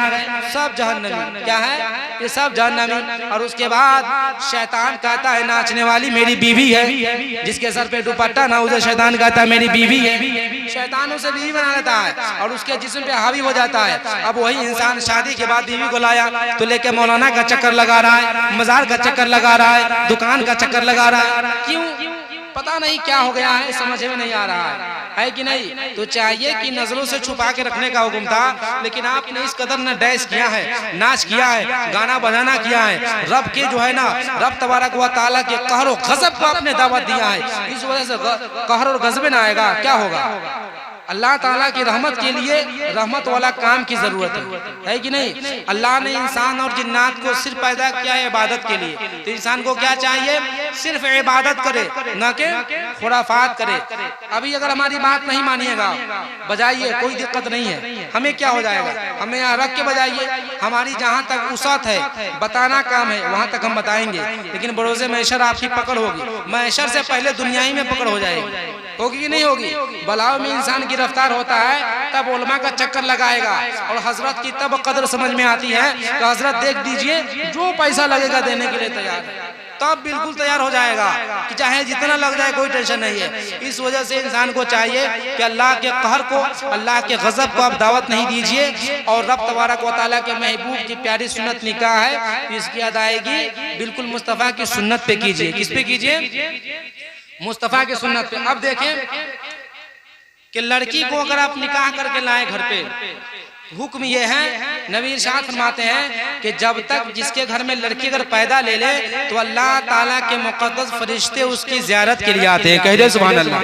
सब जहन्नमी। क्या है? ये सब जहन्नमी। और उसके बाद शैतान कहता है नाचने वाली मेरी बीवी है, जिसके सर पे दुपट्टा ना, उसे शैतान कहता है मेरी बीवी है। शैतान उसे बीवी बना लेता है और उसके जिस्म पे हावी हो जाता है। अब वही इंसान शादी के बाद बीवी को लाया तो लेके मौलाना का चक्कर लगा रहा है, मजार का चक्कर लगा रहा है, दुकान का चक्कर लगा रहा है। क्यों? पता नहीं क्या हो गया है, समझ में नहीं आ रहा है कि नहीं? तो चाहिए कि नजरों से छुपा के रखने का हुक्म था, लेकिन आपने इस कदर न डैश किया है, नाच किया है, गाना बजाना किया है। रब के जो है ना, रब तबारक व तआला के कहर और गजब को आपने दावत दिया है। इस वजह से कहर और गजब ना आएगा, क्या होगा? अल्लाह ताला की रहमत के लिए रहमत वाला काम की जरूरत है कि नहीं? अल्लाह ने इंसान और जिन्नात को सिर्फ पैदा किया है इबादत के लिए, तो इंसान को क्या चाहिए? सिर्फ इबादत करे, न कि खुराफात करे। अभी अगर हमारी बात नहीं मानिएगा, बजाइए, कोई दिक्कत नहीं है। हमें क्या हो जाएगा? हमें यहाँ रख के बजाइए। हमारी जहाँ तक उसात है, बताना काम है, वहाँ तक हम बताएंगे। लेकिन बरोज़े महशर आपकी पकड़ होगी, महशर से पहले दुनिया ही में पकड़ हो जाएगी। होगी कि नहीं होगी? बलाओ में इंसान गिरफ्तार होता है तब उलमा का चक्कर लगाएगा, और हजरत की तब कदर समझ में आती है कि हजरत देख दीजिए, जो पैसा लगेगा देने के लिए तैयार है, तब बिल्कुल तैयार हो जाएगा कि चाहे जितना लग जाए कोई टेंशन नहीं है। इस वजह से इंसान को चाहिए कि अल्लाह के कहर को, अल्लाह के गजब को आप दावत नहीं दीजिए, और रब तबारक व तआला के महबूब की प्यारी सुन्नत निकाह है, इसकी अदायगी बिल्कुल मुस्तफ़ा की सुन्नत पे कीजिए। किस पे कीजिए? मुस्तफ़ा की सुन्नत पे। अब देखें कि लड़की को अगर आप निकाह करके लाए घर पे, हुक्म ये है, नबी इरशाद फरमाते हैं कि जब तक जिसके घर में लड़की अगर पैदा ले ले तो अल्लाह ताला के मुक़द्दस फरिश्ते उसकी ज़ियारत के लिए आते हैं। कह दे सुभान अल्लाह।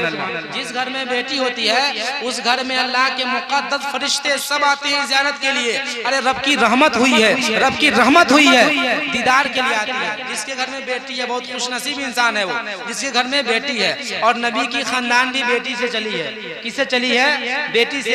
जिस घर में बेटी होती है उस घर में अल्लाह के मुक़द्दस फरिश्ते सब आते हैं ज़ियारत के लिए। अरे रब की रहमत हुई है, रब की रहमत हुई है, दीदार के लिए आती है। जिसके घर में बेटी है बहुत खुशनसीब इंसान है वो, जिसके घर में बेटी है। और नबी की खानदान भी बेटी से चली है। किससे चली है? बेटी से।